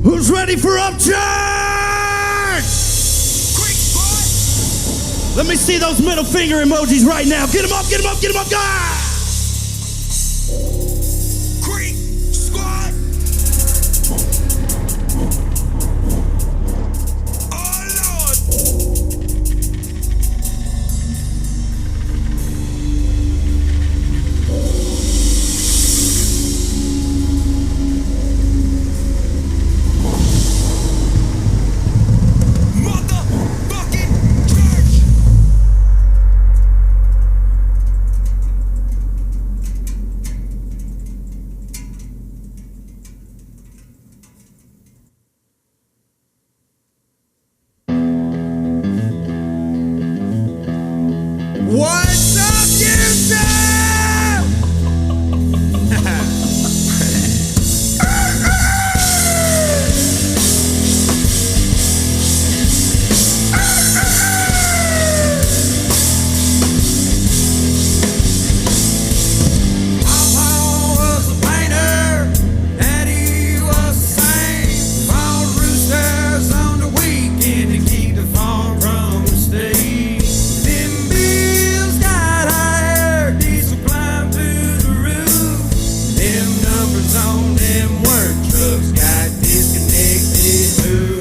Who's ready for Upchurch? Let me see those middle finger emojis right now. Get them up, get them up, get them up, guys! Creek Squad! Oh, Lord! Motherfucking church! What's up, YouTube? Papa was a painter, Daddy was the same. Found roosters on the weekend to keep the farm from the state. Them bills got higher, diesel climbed through the roof. Them numbers on them work trucks got disconnected too.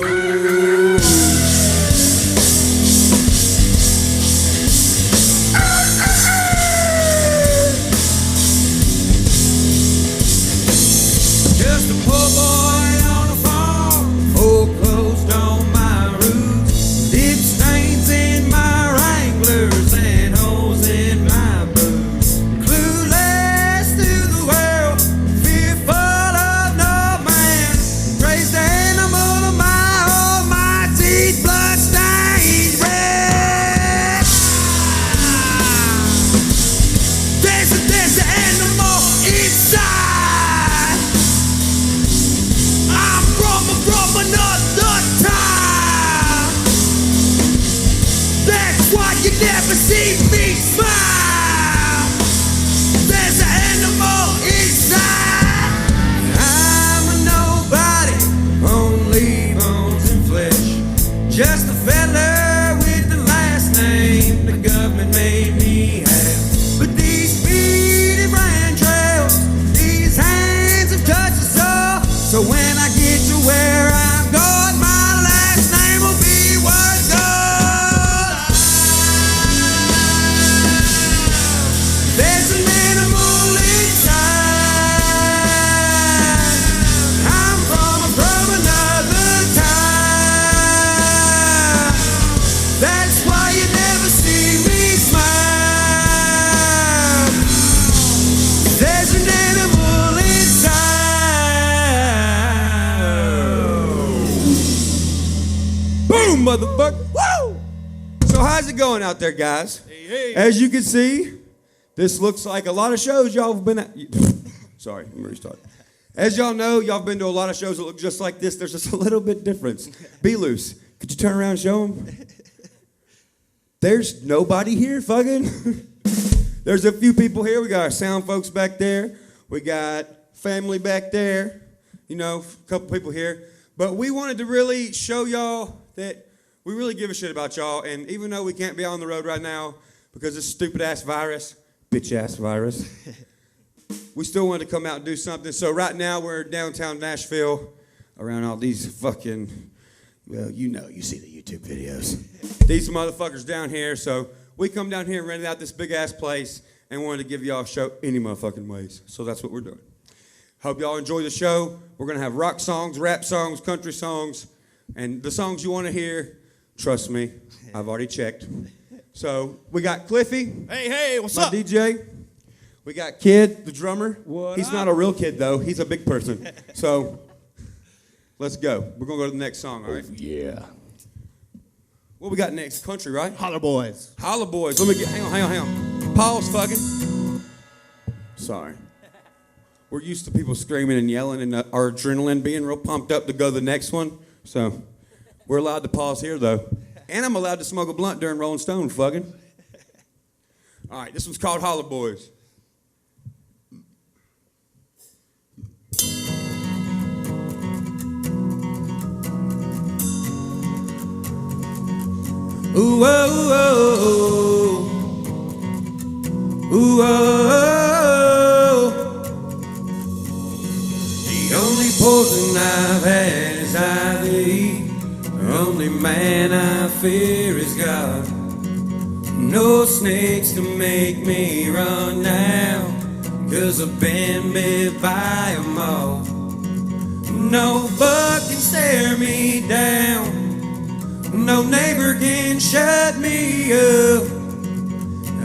Just a poor boy on a farm, foreclosed on my roots. Dip stains in my Wranglers and holes in my boots. Clueless to the world, fearful of no man. Raised animal of my almighty bloodstained red. There's an animal inside. I'm from another time. That's why you never see me smile. There's an animal inside. I'm a nobody, only bones and flesh. Just a fella with the last name the government made me have. But these feet have ran trails, these hands have touched the soil. So when I get to where I'm going, my last name will be what goes. There's an animal inside. I'm from another time. That's why you never see me smile. There's an animal inside. Boom, motherfucker. Woo! So how's it going out there, guys? Hey. As you can see, this looks like a lot of shows y'all have been at. Sorry, let me restart. As y'all know, y'all have been to a lot of shows that look just like this. There's just a little bit difference. Be loose. Could you turn around and show them? There's nobody here, fucking. There's a few people here. We got our sound folks back there. We got family back there. You know, a couple people here. But we wanted to really show y'all that we really give a shit about y'all. And even though we can't be on the road right now because of this stupid-ass virus, bitch-ass virus, we still wanted to come out and do something. So right now we're downtown Nashville around all these fucking, well, you know, you see the YouTube videos. These motherfuckers down here. So we come down here and rented out this big-ass place and wanted to give y'all a show any motherfucking ways. So that's what we're doing. Hope y'all enjoy the show. We're going to have rock songs, rap songs, country songs, and the songs you want to hear, trust me, I've already checked. So we got Cliffy. Hey, what's my up? DJ. We got Kid, the drummer. What He's up? not a real kid, though. He's a big person. So let's go. We're going to go to the next song, all right? Yeah. What we got next? Country, right? Holler boys. Holla Boys. Let me get, hang on. Pause, fucking. Sorry. We're used to people screaming and yelling and our adrenaline being real pumped up to go to the next one. So we're allowed to pause here, though. And I'm allowed to smoke a blunt during Rolling Stone, fucking. All right, this one's called Holler Boys. Ooh, oh, oh, oh. Ooh, oh, oh. The only poison I've had is IV. The only man I fear is God. No snakes can make me run now, 'cause I've been bit by 'em all. No bug can stare me down. No neighbor can shut me up.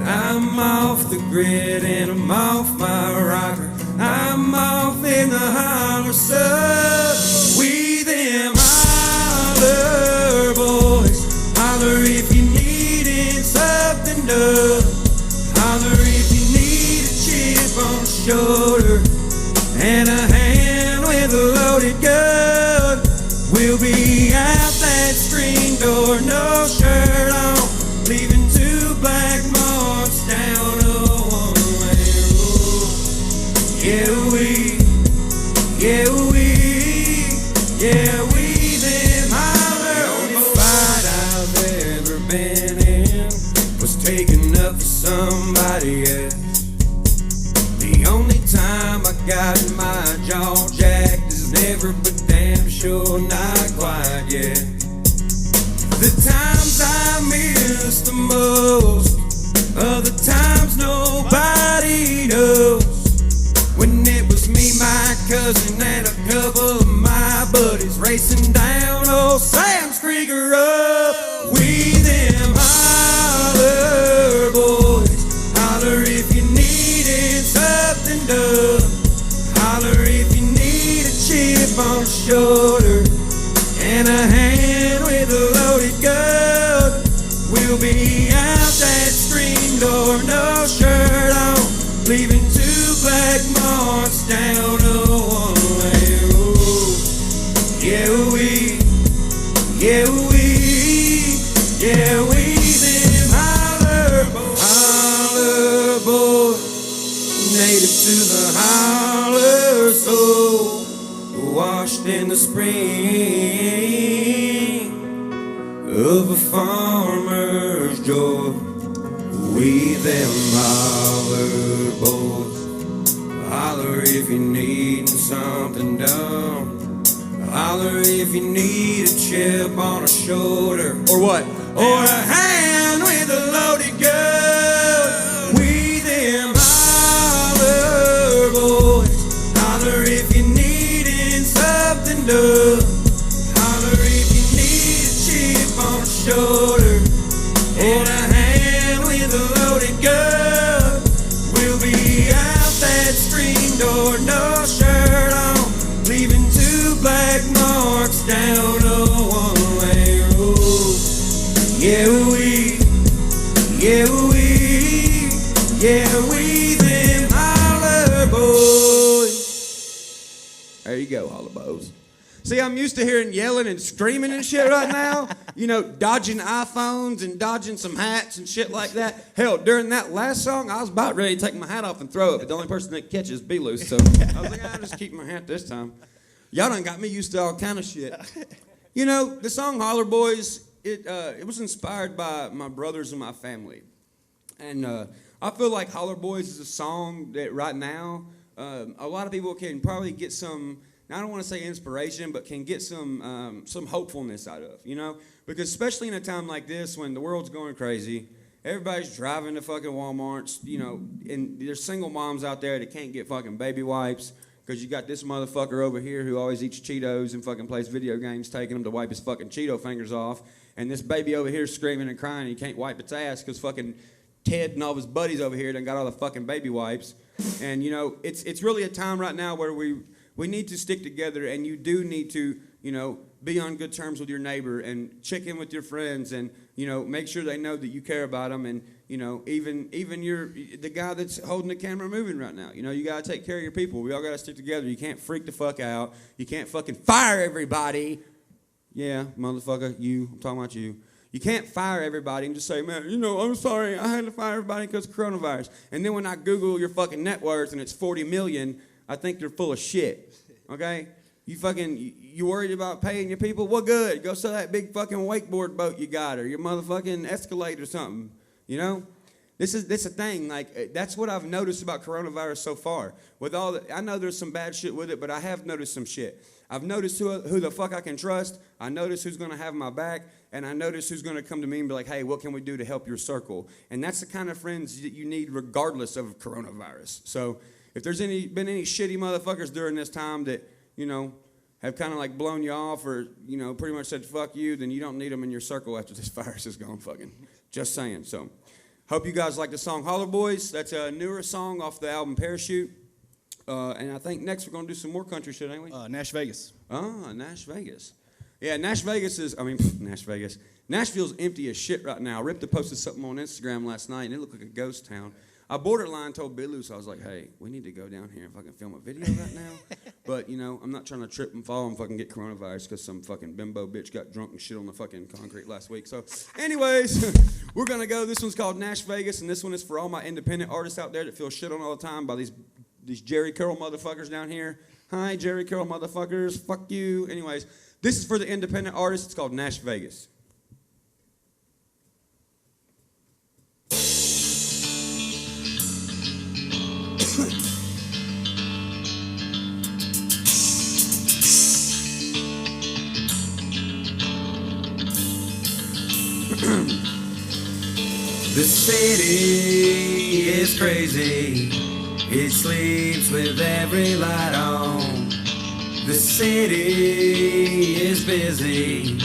I'm off the grid and I'm off my rocker. I'm off in the holler sub. We them holler boys. Holler if you needin' something done. Holler if you need a chip on the shoulder and a hand with a loaded gun. We'll be out that screen door, no shirt on, leaving 2 black marks down a one-way road. Yeah, we them holler. The only fight I've ever been in was taking up for somebody else. The only time I got my jaw jacked is never, but damn sure not quite yet. The times I miss the most are the times nobody knows. When it was me, my cousin, and a couple of my buddies racing down old Sam's Creek Road. We them holler boys. Holler if you needed something done. Holler if you need a chip on the shoulder and a hand with a loaded gun. We'll be out that screen door, no shirt on, leaving 2 black marks down a one-way road. Yeah, we them holler boys, native to the holler soul, washed in the spring of a farmer's joy. We them holler boys. Holler if you need something done. Holler if you need a chip on a shoulder. Or what? Or a hand with a loaded gun. We them holler boys. Holler if you needin' something done. Holler if you need a chip on the shoulder and a hand with a loaded gun. We'll be out that screen door, no shirt on, leaving 2 black marks down a one-way road. Yeah, we them holler boys. There you go, holler boys. See, I'm used to hearing yelling and screaming and shit right now. You know, dodging iPhones and dodging some hats and shit like that. Hell, during that last song, I was about ready to take my hat off and throw it, but the only person that catches be loose. So I was like, I'll just keep my hat this time. Y'all done got me used to all kind of shit. You know, the song Holler Boys, it was inspired by my brothers and my family. And I feel like Holler Boys is a song that right now, a lot of people can probably get some, I don't want to say inspiration, but can get some hopefulness out of, you know? Because especially in a time like this when the world's going crazy, everybody's driving to fucking Walmarts, you know, and there's single moms out there that can't get fucking baby wipes because you got this motherfucker over here who always eats Cheetos and fucking plays video games, taking them to wipe his fucking Cheeto fingers off, and this baby over here screaming and crying and he can't wipe its ass because fucking Ted and all of his buddies over here done got all the fucking baby wipes. And, you know, it's really a time right now where we need to stick together, and you do need to, you know, be on good terms with your neighbor and check in with your friends and, you know, make sure they know that you care about them. And, you know, even the guy that's holding the camera moving right now, you know, you got to take care of your people. We all got to stick together. You can't freak the fuck out. You can't fucking fire everybody. Yeah, motherfucker, I'm talking about you. You can't fire everybody and just say, man, you know, I'm sorry, I had to fire everybody because of coronavirus. And then when I Google your fucking net worth and it's 40 million, I think they're full of shit, okay? You worried about paying your people? Well, good. Go sell that big fucking wakeboard boat you got, or your motherfucking Escalade or something. You know, this a thing. Like, that's what I've noticed about coronavirus so far. I know there's some bad shit with it, but I have noticed some shit. I've noticed who the fuck I can trust. I notice who's gonna have my back, and I notice who's gonna come to me and be like, "Hey, what can we do to help your circle?" And that's the kind of friends that you need, regardless of coronavirus. So, if there's been any shitty motherfuckers during this time that have kind of like blown you off or, pretty much said fuck you, then you don't need them in your circle after this virus is gone fucking. Just saying. So, hope you guys like the song Holler Boys. That's a newer song off the album Parachute. And I think next we're going to do some more country shit, ain't we? Nash Vegas. Nash Vegas. Yeah, Nash Vegas. Nashville's empty as shit right now. Ripta posted something on Instagram last night, and it looked like a ghost town. I borderline told Billy, so I was like, hey, we need to go down here and fucking film a video right now. But, I'm not trying to trip and fall and fucking get coronavirus because some fucking bimbo bitch got drunk and shit on the fucking concrete last week. So, anyways, we're going to go. This one's called Nash Vegas, and this one is for all my independent artists out there that feel shit on all the time by these Jerry Curl motherfuckers down here. Hi, Jerry Curl motherfuckers. Fuck you. Anyways, this is for the independent artists. It's called Nash Vegas. The city is crazy. It sleeps with every light on. The city is busy,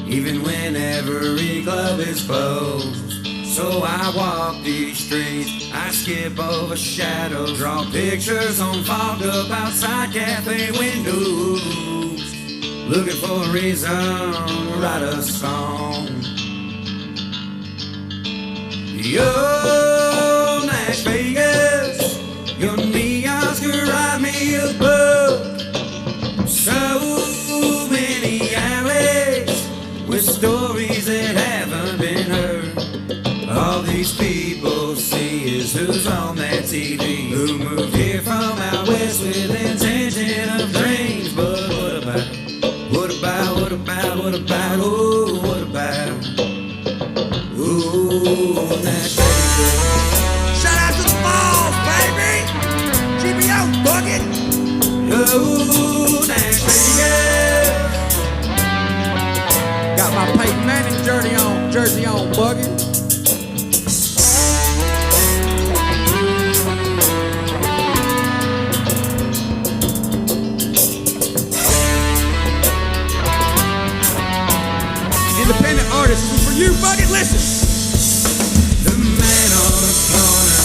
even when every club is closed. So I walk these streets, I skip over shadows, draw pictures on fogged up outside cafe windows, looking for a reason to write a song. Yo, Nash Vegas, your neons could write me a book. So many alleys with stories that haven't been heard. All these people see is who's on that TV, who moved here from out west with intention of dreams. But what about, oh, what about, ooh, Nash Vegas. Shout out to the balls, baby! GBO bucket! Ooh, Nash Vegas. Got my Peyton Manning jersey on, bugging. Independent artists, this is for you, bucket. Listen. The man on the corner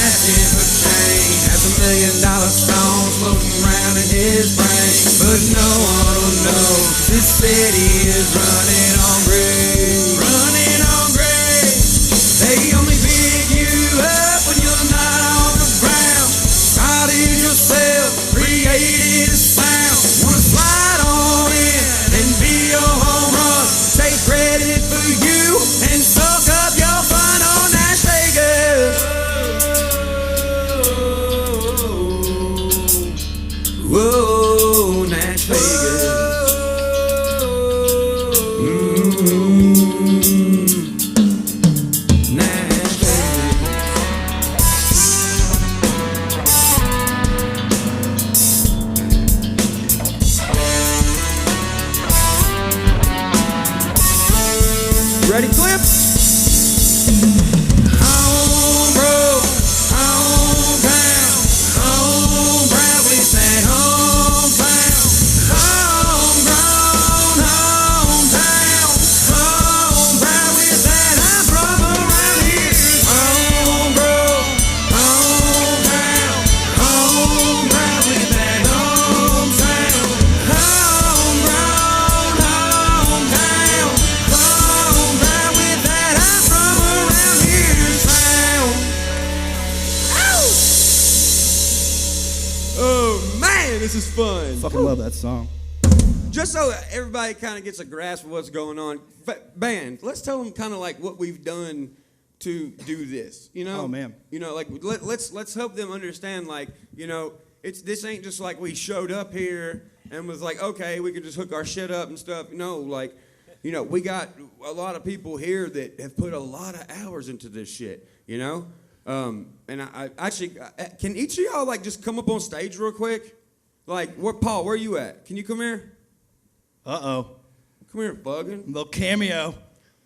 asking for change has $1 million songs floating around in his brain, but no one will know this city is running on grace. Running on grace. They only pick you up when you're not on the ground. Started yourself, created a sound. Wanna slide on in and be your home run. Take credit for you and soak up your fun on Nash Vegas. Whoa, Nash Vegas. Nash Vegas. Ready, clip? Home road, hometown, home proud with that hometown, homegrown, hometown, home proud with that I'm from around here. Home road, hometown, home proud with that hometown, homegrown, hometown, home proud with that I'm from around here town. Oh, man, this is fun. Fucking love that song. Just so everybody kind of gets a grasp of what's going on, band, let's tell them kind of like what we've done to do this. Oh, man. Let's help them understand. This ain't just like we showed up here and was like, okay, we could just hook our shit up and stuff. No, like, you know, we got a lot of people here that have put a lot of hours into this shit, you know? And I actually, can each of y'all like just come up on stage real quick? Like, Paul, where you at? Can you come here? Uh-oh. Come here, bugging. Little cameo.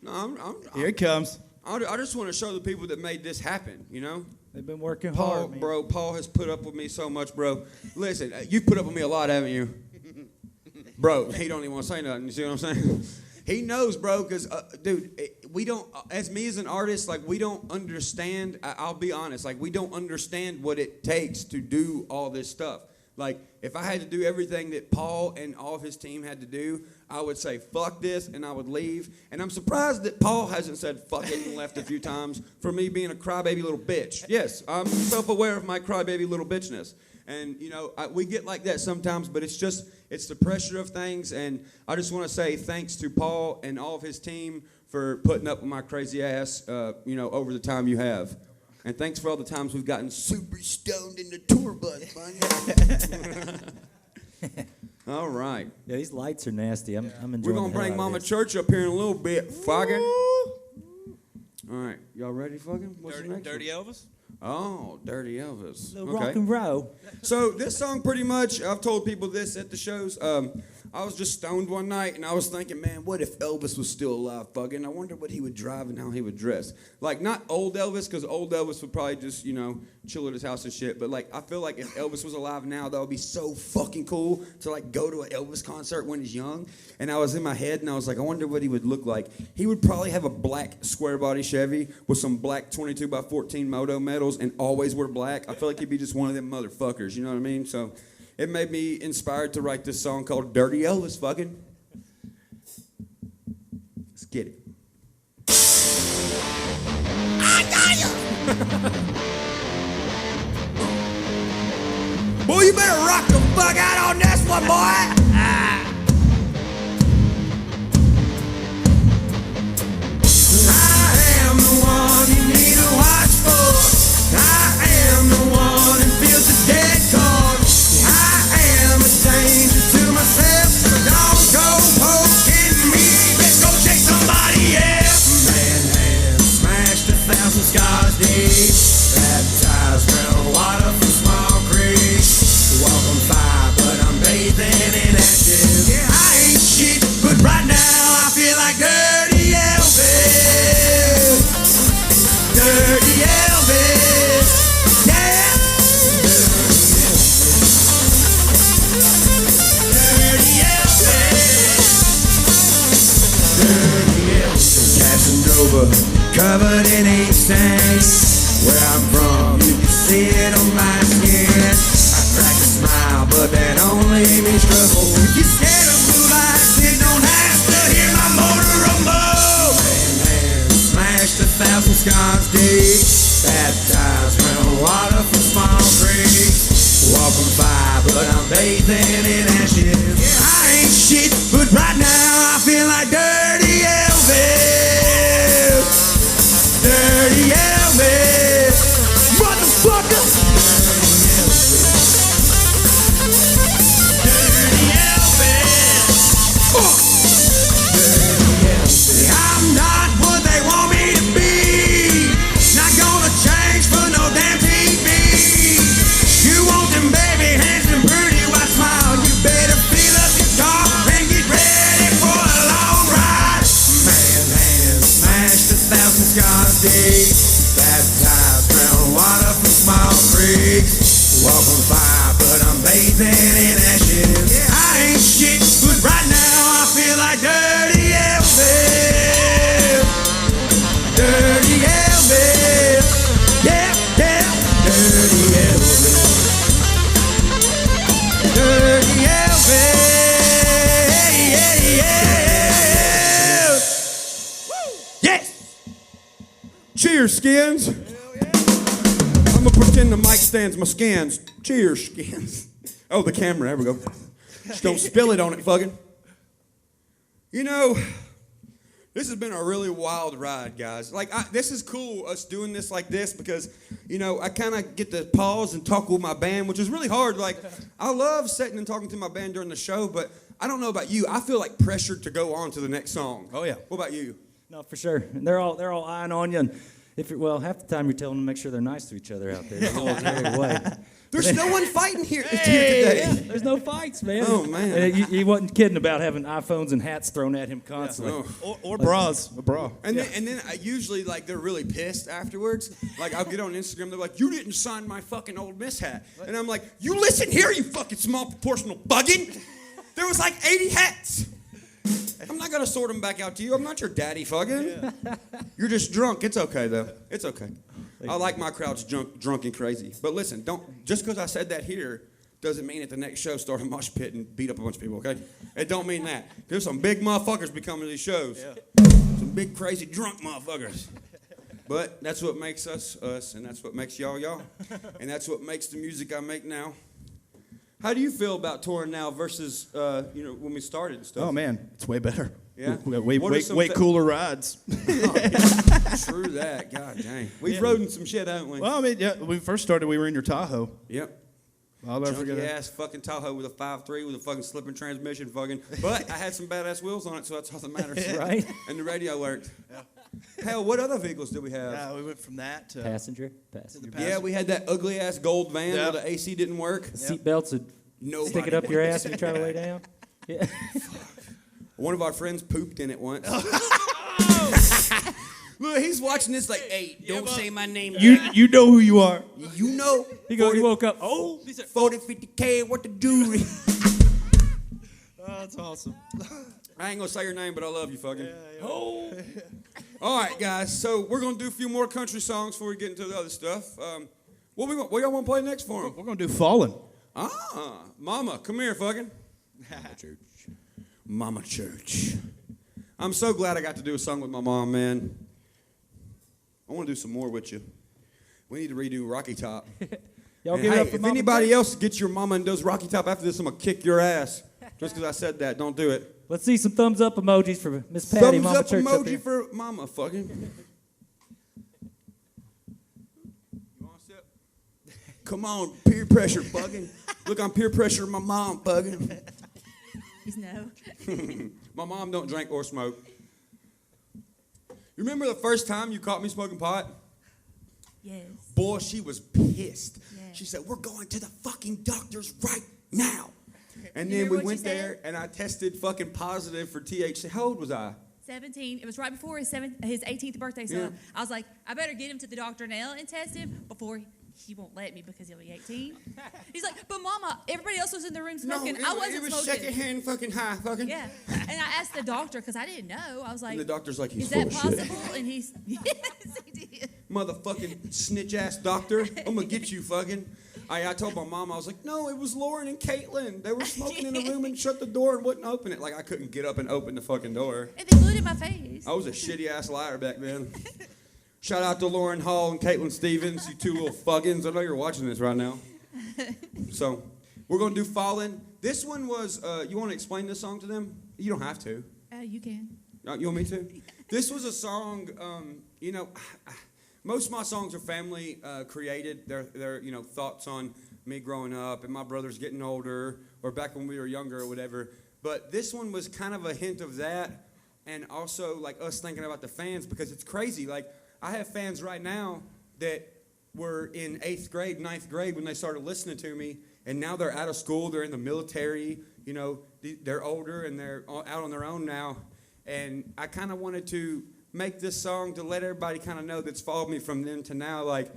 No, Here it comes. I just want to show the people that made this happen, you know? They've been working Paul, hard, man. bro, Paul has put up with me so much, bro. Listen, you've put up with me a lot, haven't you? Bro, he don't even want to say nothing. You see what I'm saying? He knows, bro, because, dude, we don't, as me as an artist, like, we don't understand, I'll be honest, like, we don't understand what it takes to do all this stuff. Like, if I had to do everything that Paul and all of his team had to do, I would say, fuck this, and I would leave. And I'm surprised that Paul hasn't said fuck it and left a few times for me being a crybaby little bitch. Yes, I'm self-aware of my crybaby little bitchness. And, you know, we get like that sometimes, but it's the pressure of things. And I just want to say thanks to Paul and all of his team for putting up with my crazy ass, you know, over the time you have. And thanks for all the times we've gotten super stoned in the tour bus, man. All right. Yeah, these lights are nasty. I'm enjoying. We're going to bring Mama Church up here in a little bit, fucking. All right. Y'all ready, fucking? What's the next Dirty one? Elvis? Oh, Dirty Elvis. Little rock and roll. So this song pretty much, I've told people this at the shows. I was just stoned one night, and I was thinking, man, what if Elvis was still alive, fucking? I wonder what he would drive and how he would dress. Like, not old Elvis, because old Elvis would probably just, you know, chill at his house and shit. But, like, I feel like if Elvis was alive now, that would be so fucking cool to, like, go to an Elvis concert when he's young. And I was in my head, and I was like, I wonder what he would look like. He would probably have a black square body Chevy with some black 22x14 moto medals and always wear black. I feel like he'd be just one of them motherfuckers, you know what I mean? So it made me inspired to write this song called Dirty Elvis, fucking. Let's get it. Boy, you better rock the fuck out on this one, boy. I am the one you need to watch for. I am the one that feels the dead cord. I am a danger to myself, so don't go poking me. Let's go check somebody else. Man has smashed 1,000 scars deep, baptized brown water from small creeks. Walk on fire, but I'm bathing in ashes. Yeah, I ain't shit, but right now I feel like Dirty Elvis. Dirty Elvis. Yeah. Dirty Elvis. Dirty Elvis. Casanova, covered in ink stains. Where I'm from, you can see it on my skin. I crack a smile, but that only means trouble. If you're scared of blue lights, then don't have to hear my motor rumble. Man, smashed 1,000 scars deep, baptized brown water from small creeks. Walk on fire, but I'm bathing in ashes. Yeah, I ain't shit, but right now I feel like Dirty Elvis. Dirty Elvis. Motherfucker. Dirty Elvis. Dirty Elvis. I'm not what they want me to be. Not gonna change for no damn TV. You want them baby hands and pretty white smile. You better fill up your car and get ready for a long ride. Man, hands smashed 1,000 scars deep. Baptized brown water from small creeks. Walk on fire, but I'm bathing in ashes. Yeah, I ain't shit, but right now I feel like Dirty Elvis. Dirty Elvis. Yeah, yeah. Dirty Elvis. Dirty Elvis. Yeah, yeah. Yes. Cheers, skins. I'm gonna pretend the mic stands my skins. Cheers, skins. Oh, the camera. There we go. Just don't spill it on it, fucking. You know, This has been a really wild ride, guys. Like, this is cool, us doing this like this, because, you know, I kind of get to pause and talk with my band, which is really hard. Like, I love sitting and talking to my band during the show, but I don't know about you. I feel like pressured to go on to the next song. Oh, yeah. What about you? No, for sure. And they're all eyeing on you, and half the time you're telling them to make sure they're nice to each other out there. They're all carried away. There's no one fighting here, today. Yeah, there's no fights, man. Oh, man. And he wasn't kidding about having iPhones and hats thrown at him constantly. Oh. Or bras. A bra. And then I usually, like, they're really pissed afterwards. Like, I'll get on Instagram, they're like, you didn't sign my fucking Old Miss hat. And I'm like, you listen here, you fucking small proportional buggin'. There was like 80 hats. I'm not going to sort them back out to you. I'm not your daddy fucking. Yeah. You're just drunk. It's okay, though. It's okay. I like my crowds drunk and crazy. But listen, just because I said that here doesn't mean at the next show start a mosh pit and beat up a bunch of people, okay? It don't mean that. There's some big motherfuckers be coming to these shows. Yeah. Some big, crazy, drunk motherfuckers. But that's what makes us, and that's what makes y'all. And that's what makes the music I make now. How do you feel about touring now versus, when we started and stuff? Oh, man, it's way better. Yeah? We got way cooler rides. True that. God dang. We've rode in some shit, haven't we? Well, I mean, yeah, when we first started, we were in your Tahoe. Yep. I'll never forget Junky that. ass fucking Tahoe with a 5.3 with a fucking slipping transmission fucking. But I had some badass wheels on it, so that's all that matters. Right? And the radio worked. Yeah. Hell, what other vehicles did we have? Yeah, we went from that to... Passenger. Yeah, we had that ugly ass gold van where the AC didn't work. Seat belts would stick it up your ass when you try to lay down. Yeah. One of our friends pooped in it once. Look, he's watching this like, hey, don't say my name. You know who you are. You know. He woke up, oh. 40, 50K, what to do? Oh, that's awesome. I ain't going to say your name, but I love you, fucking. Oh. All right, guys. So we're going to do a few more country songs before we get into the other stuff. What y'all want to play next for them? We're going to do Fallen. Mama, come here, fucking. Mama Church. I'm so glad I got to do a song with my mom, man. I want to do some more with you. We need to redo Rocky Top. Y'all And give it hey, up for if Mama anybody Church? else gets your mama and does Rocky Top after this, I'm going to kick your ass. Just because I said that. Don't do it. Let's see some thumbs up emojis for Miss Patty, Thumbs Mama up Church. Up emoji here. for mama, fucking. You want to sip? Come on, peer pressure, fucking. Look, I'm peer pressuring my mom, fucking. He's no. My mom don't drink or smoke. You remember the first time you caught me smoking pot? Yes. Boy, she was pissed. Yeah. She said, we're going to the fucking doctors right now. And You then remember we what went you said? there, and I tested fucking positive for THC. How old was I? 17. It was right before his 18th birthday, so Yeah. I was like, I better get him to the doctor now and test him before he won't let me because he'll be 18. He's like, but Mama, everybody else was in the room smoking. I wasn't it was smoking. secondhand fucking high, fucking. Yeah. And I asked the doctor because I didn't know. I was like, And the doctor's like, he's is full that of shit. possible? And he's, yes, he did. Motherfucking snitch-ass doctor. I'm going to get you, fucking. I told my mom, I was like, no, it was Lauren and Caitlin. They were smoking in the room and shut the door and wouldn't open it. Like, I couldn't get up and open the fucking door. And they blew it in my face. I was a shitty-ass liar back then. Shout out to Lauren Hall and Caitlin Stevens, you two little fuggins. I know you're watching this right now. So, we're going to do Fallen. This one was, you want to explain this song to them? You don't have to. You can. You want me to? This was a song, most of my songs are family created. They're thoughts on me growing up and my brothers getting older or back when we were younger or whatever. But this one was kind of a hint of that and also like us thinking about the fans because it's crazy. Like I have fans right now that were in 8th grade, 9th grade when they started listening to me and now they're out of school, they're in the military, they're older and they're out on their own now. And I kind of wanted to make this song to let everybody kind of know that's followed me from then to now. Like,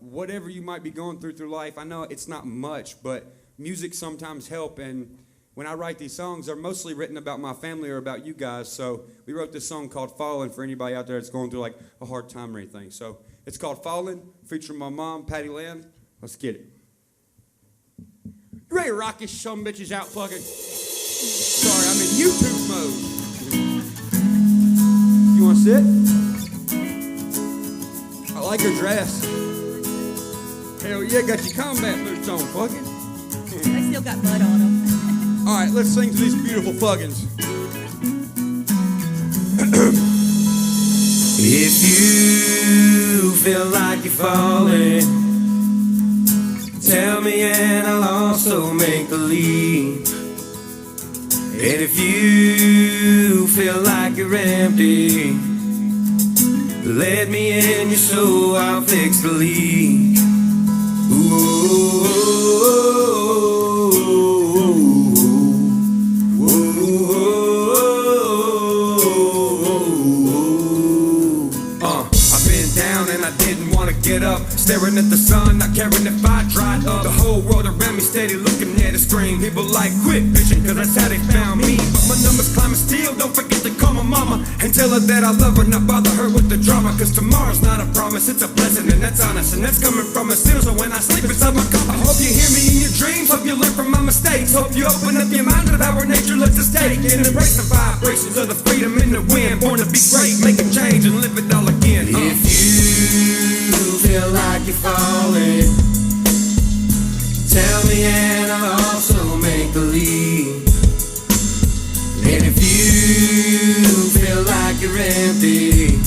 whatever you might be going through life, I know it's not much, but music sometimes help. And when I write these songs, they're mostly written about my family or about you guys. So we wrote this song called Fallen for anybody out there that's going through like a hard time or anything. So it's called Fallen, featuring my mom, Patty Land. Let's get it. You ready to rock this some bitches out, fucking? Sorry, I'm in YouTube mode. You want to sit? I like your dress. Hell yeah, got your combat boots on, fucking. They still got mud on them. All right, let's sing to these beautiful fuckins. If you feel like you're falling, tell me and I'll also make believe. And if you feel like you're empty, let me in your soul, I'll fix the leak. Ooh, I've been down and I didn't want to get up, staring at the sun, not caring if I dried up. The whole world around me steady looking at a screen. People like, quit bitching, cause that's how they found me. But my numbers climbing still, don't forget to call my mama and tell her that I love her, not bother her with the drama. Cause tomorrow's not a promise, it's a blessing, and that's honest. And that's coming from a sinner, so when I sleep inside my cup, I hope you hear me in your dreams, hope you learn from my mistakes. Hope you open up your mind to our nature lets us take, and embrace the vibrations of the freedom in the wind. Born to be great, make a change and live it all again. If you feel like you're falling, tell me and I'll also make believe. And if you feel like you're empty,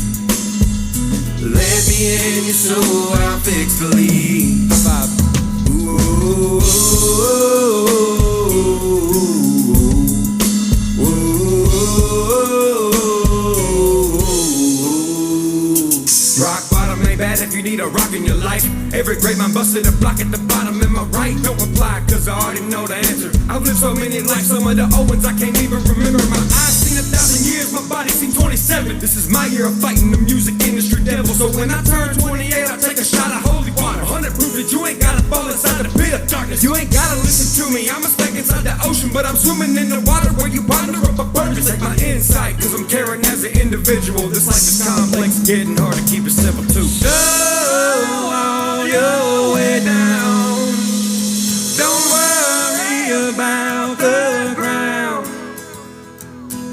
let me in your soul, I'll fix the leak. Ooh, rock bottom ain't bad if you need a rock in your life. Every great man busted a block at the bottom, am I right? Don't reply, cause I already know the answer. I've lived so many lives, some of the old ones I can't even remember. My eyes seen 1,000 years, my body seen 27. This is my year of fighting the music industry devil. So when I turn 28, I take a shot of holy water. 100 proof that you ain't gotta fall inside the pit of darkness. You ain't gotta listen to me, I'm a speck inside the ocean, but I'm swimming in the water where you ponder up a purpose. Take my insight, cause I'm caring as an individual. This life is complex, getting hard to keep it simple too. So on your way down, don't worry about the ground.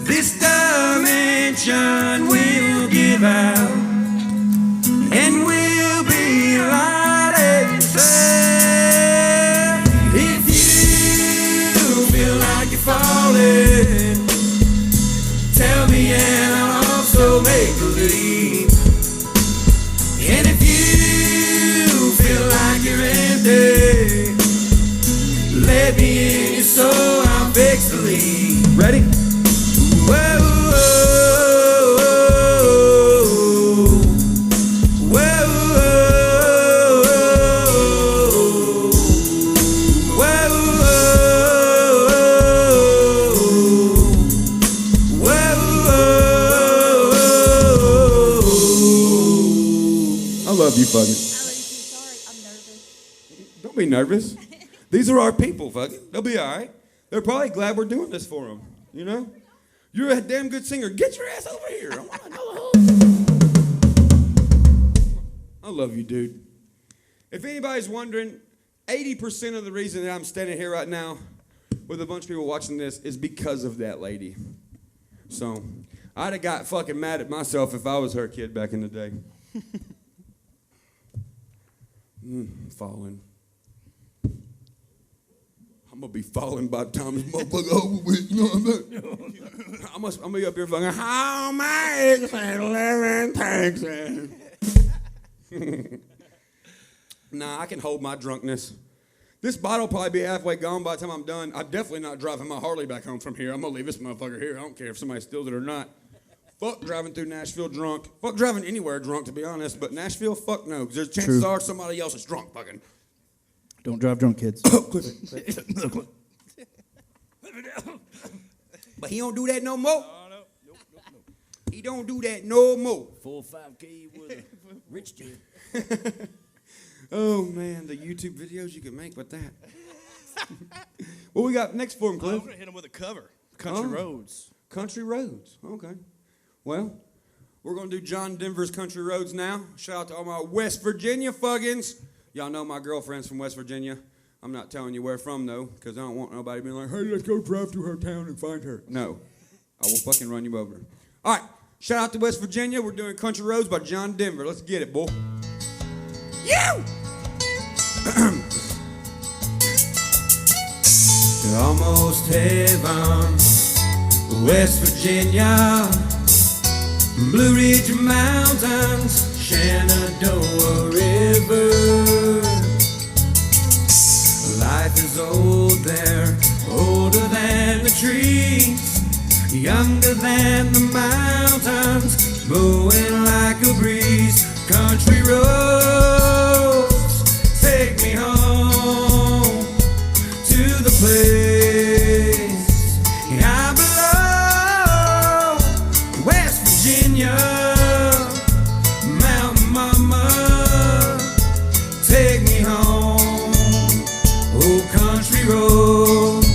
This dimension will give out, and we'll be light and sad. If you feel like you're falling, tell me and I'll also make believe. And if you feel like you're empty, let me in your soul, I'll fix the leak. Ready? Whoa, whoa, whoa, I love you, fucking. I love you too. Sorry, I'm nervous. Don't be nervous. These are our people, fucking. They'll be all right. They're probably glad we're doing this for them. You know? You're a damn good singer. Get your ass over here. I want another hug. I love you, dude. If anybody's wondering, 80% of the reason that I'm standing here right now with a bunch of people watching this is because of that lady. So, I'd have got fucking mad at myself if I was her kid back in the day. Falling. I'm gonna be falling by the time this motherfucker over with. You know what I'm gonna be up here fucking, how my eggs and 11 Texas. Nah, I can hold my drunkenness. This bottle will probably be halfway gone by the time I'm done. I'm definitely not driving my Harley back home from here. I'm gonna leave this motherfucker here. I don't care if somebody steals it or not. Fuck driving through Nashville drunk. Fuck driving anywhere drunk, to be honest. But Nashville, fuck no. Because there's chances are somebody else is drunk fucking. Don't drive drunk, kids. Clip it. But he don't do that no more. No. He don't do that no more. Full 5K with a rich dude. Oh, man, the YouTube videos you can make with that. What we got next for him, I'm Cliff? going to hit him with a cover. Country Roads. Country Roads. Okay. Well, we're going to do John Denver's Country Roads now. Shout out to all my West Virginia fuggins. Y'all know my girlfriend's from West Virginia. I'm not telling you where from, though, because I don't want nobody being like, hey, let's go drive to her town and find her. No. I will fucking run you over. All right. Shout out to West Virginia. We're doing Country Roads by John Denver. Let's get it, boy. You! Almost heaven, West Virginia. Blue Ridge Mountains, Shenandoah River. Life is old there, older than the trees, younger than the mountains, blowing like a breeze. Country roads, take me home to the place I belong. West Virginia, Mountain Mama, take me home. Old country roads,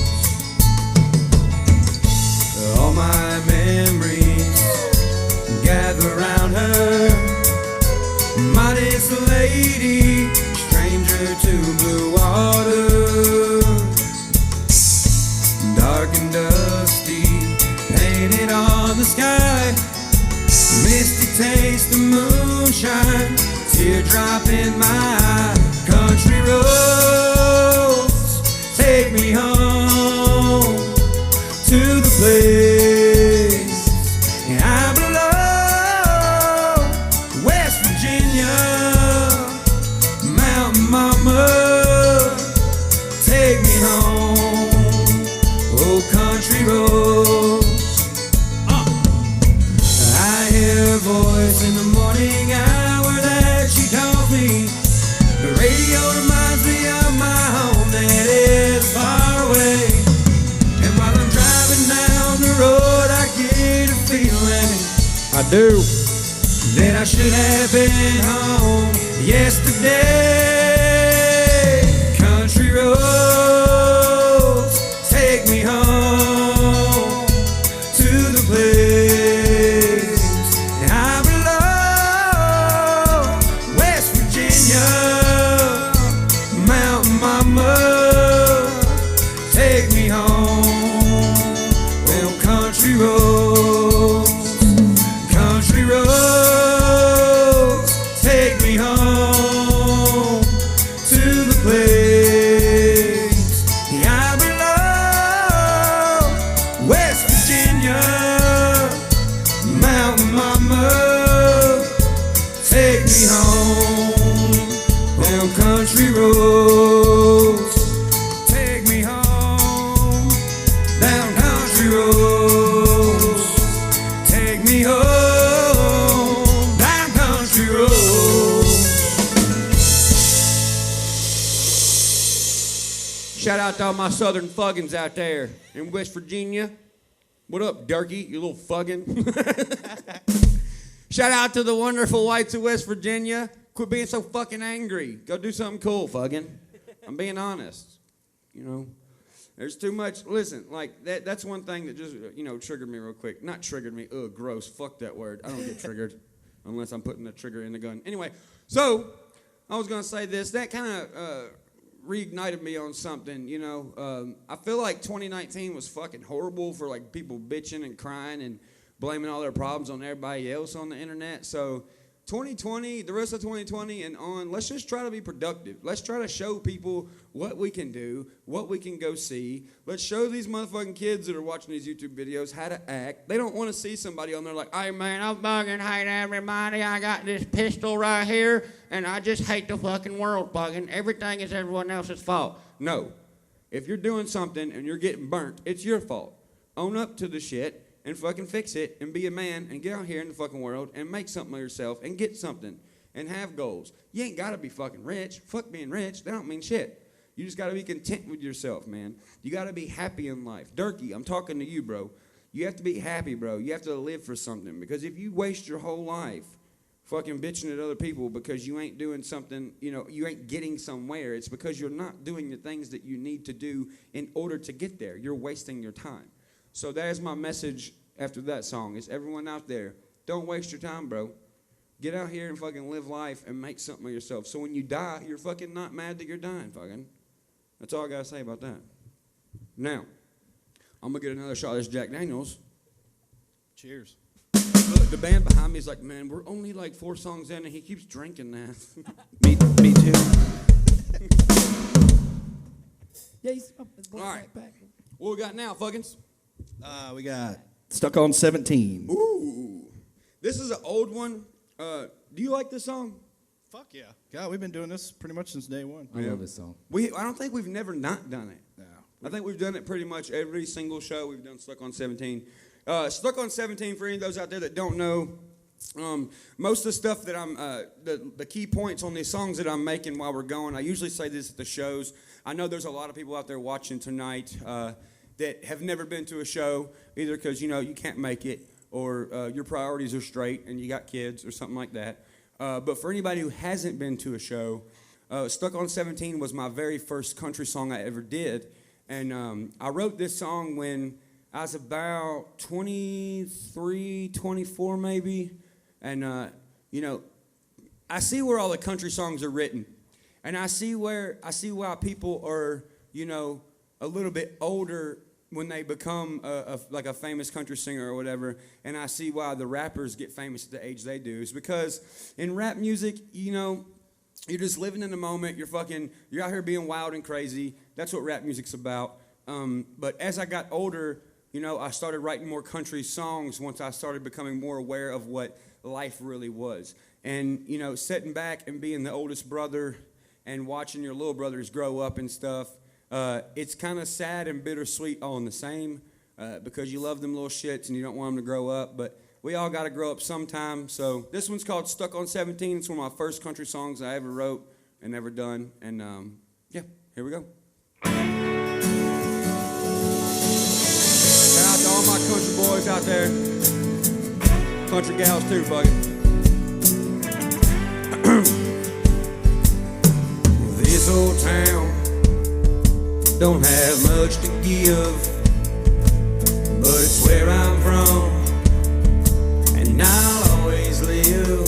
all my memories gather around her. Modest lady, stranger to blue water. Dark and dusty, painted on the sky. Misty taste of moonshine, teardrop in my eye. Country roads, take me home to the place I belong. West Virginia, Mountain Mama, take me home. Oh, country roads. I hear a voice in the morning hour that she calls me. The radio reminds me of my home that is far away. And while I'm driving down the road, I get a feeling I do. that I should have been home yesterday. Country roads, take me home to the place I belong. West Virginia, Mountain Mama, take me home. Well, country roads, country roads, take me home to the place I belong. West Virginia, Mountain Mama, take me home. Well, country roads, take me home. Down country roads, take me home. Down country roads. Shout out to all my southern fuggins out there in West Virginia. What up, Durkee, you little fuggin'? Shout out to the wonderful whites of West Virginia. Quit being so fucking angry. Go do something cool, fuggin'. I'm being honest. You know, there's too much. Listen, like that's one thing that just, triggered me real quick. Not triggered me. Ugh, gross. Fuck that word. I don't get triggered unless I'm putting the trigger in the gun. Anyway, so I was going to say this. That kind of reignited me on something, I feel like 2019 was fucking horrible for like people bitching and crying and blaming all their problems on everybody else on the internet. So 2020, the rest of 2020 and on, let's just try to be productive. Let's try to show people what we can do, what we can go see. Let's show these motherfucking kids that are watching these YouTube videos how to act. They don't want to see somebody on there like, hey man, I'm bugging, hate everybody. I got this pistol right here, and I just hate the fucking world bugging. Everything is everyone else's fault. No. If you're doing something and you're getting burnt, it's your fault. Own up to the shit and fucking fix it and be a man and get out here in the fucking world and make something of yourself and get something and have goals. You ain't got to be fucking rich. Fuck being rich. That don't mean shit. You just got to be content with yourself, man. You got to be happy in life. Durkee, I'm talking to you, bro. You have to be happy, bro. You have to live for something, because if you waste your whole life fucking bitching at other people because you ain't doing something, you ain't getting somewhere, it's because you're not doing the things that you need to do in order to get there. You're wasting your time. So that is my message after that song. Is everyone out there, don't waste your time, bro. Get out here and fucking live life and make something of yourself. So when you die, you're fucking not mad that you're dying, fucking. That's all I got to say about that. Now, I'm going to get another shot of this Jack Daniels. Cheers. Look, the band behind me is like, man, we're only like 4 songs in and he keeps drinking that. Me too. Yeah, he's up. All right. What we got now, fuckins? We got Stuck on 17. Ooh. This is an old one. Do you like this song? Fuck yeah. God, we've been doing this pretty much since day one. I love this song. I don't think we've never not done it. No. I think we've done it pretty much every single show. We've done Stuck on 17. Stuck on 17, for any of those out there that don't know, most of the stuff that I'm, the key points on these songs that I'm making while we're going, I usually say this at the shows. I know there's a lot of people out there watching tonight that have never been to a show, either because, you can't make it, or your priorities are straight and you got kids or something like that. But for anybody who hasn't been to a show, Stuck on 17 was my very first country song I ever did. And I wrote this song when I was about 23, 24 maybe. And, I see where all the country songs are written. And I see why people are, a little bit older when they become like a famous country singer or whatever. And I see why the rappers get famous at the age they do. It's because in rap music, you're just living in the moment. You're out here being wild and crazy. That's what rap music's about. But as I got older, I started writing more country songs once I started becoming more aware of what life really was. And, sitting back and being the oldest brother and watching your little brothers grow up and stuff, it's kind of sad and bittersweet all in the same, because you love them little shits and you don't want them to grow up. But we all got to grow up sometime. So this one's called Stuck on 17. It's one of my first country songs I ever wrote and ever done. And, here we go. Shout out to all my country boys out there. Country gals too, buddy. This old town don't have much to give, but it's where I'm from, and I'll always live.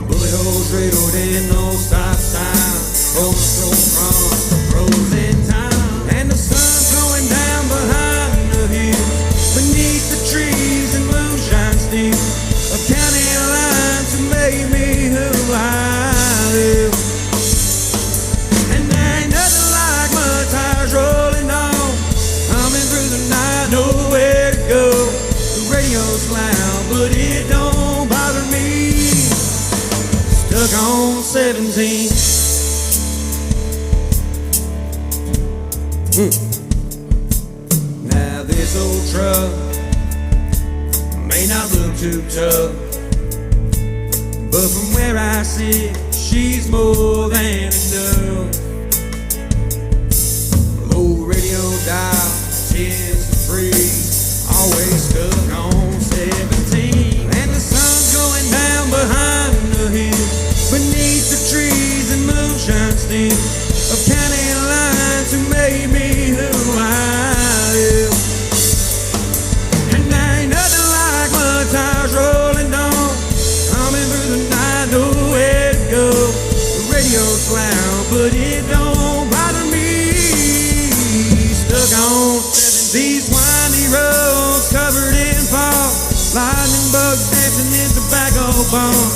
Bullet holes riddled and no stop sign, overthrown from the frozen time, and the sun's going down behind the hills, beneath the trees and moonshine still, a county line to make me who I live. And there ain't nothing like my tires rolling on, humming through the night, nowhere to go. The radio's loud, but it don't bother me. Stuck on 17. Now this old truck may not look too tough, but from where I sit, she's more than enough. Low radio dial, 10's to free, always stuck on 17. And the sun's going down behind the hill, beneath the trees and moonshine still, a county line to make me who I am. And there ain't nothing like my tires rolling on, humming through the night, nowhere to go. The radio's loud, but it don't bother me. Stuck on 7. These windy roads covered in fog, lightning bugs dancing in tobacco bomb,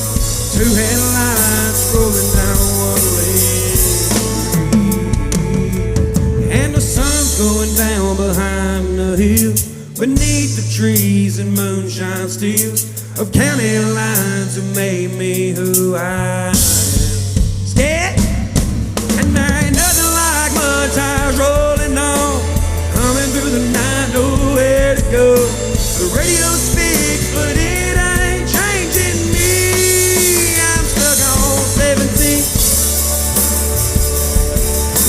two headlights rolling down one lane, and the sun's going down behind the hill, beneath the trees and moonshine still, of county lines who made me who I am. Scared? And there ain't nothing like mud tires rolling on, coming through the night, nowhere to go. The radio speaks, but it ain't changing me. I'm stuck on 17.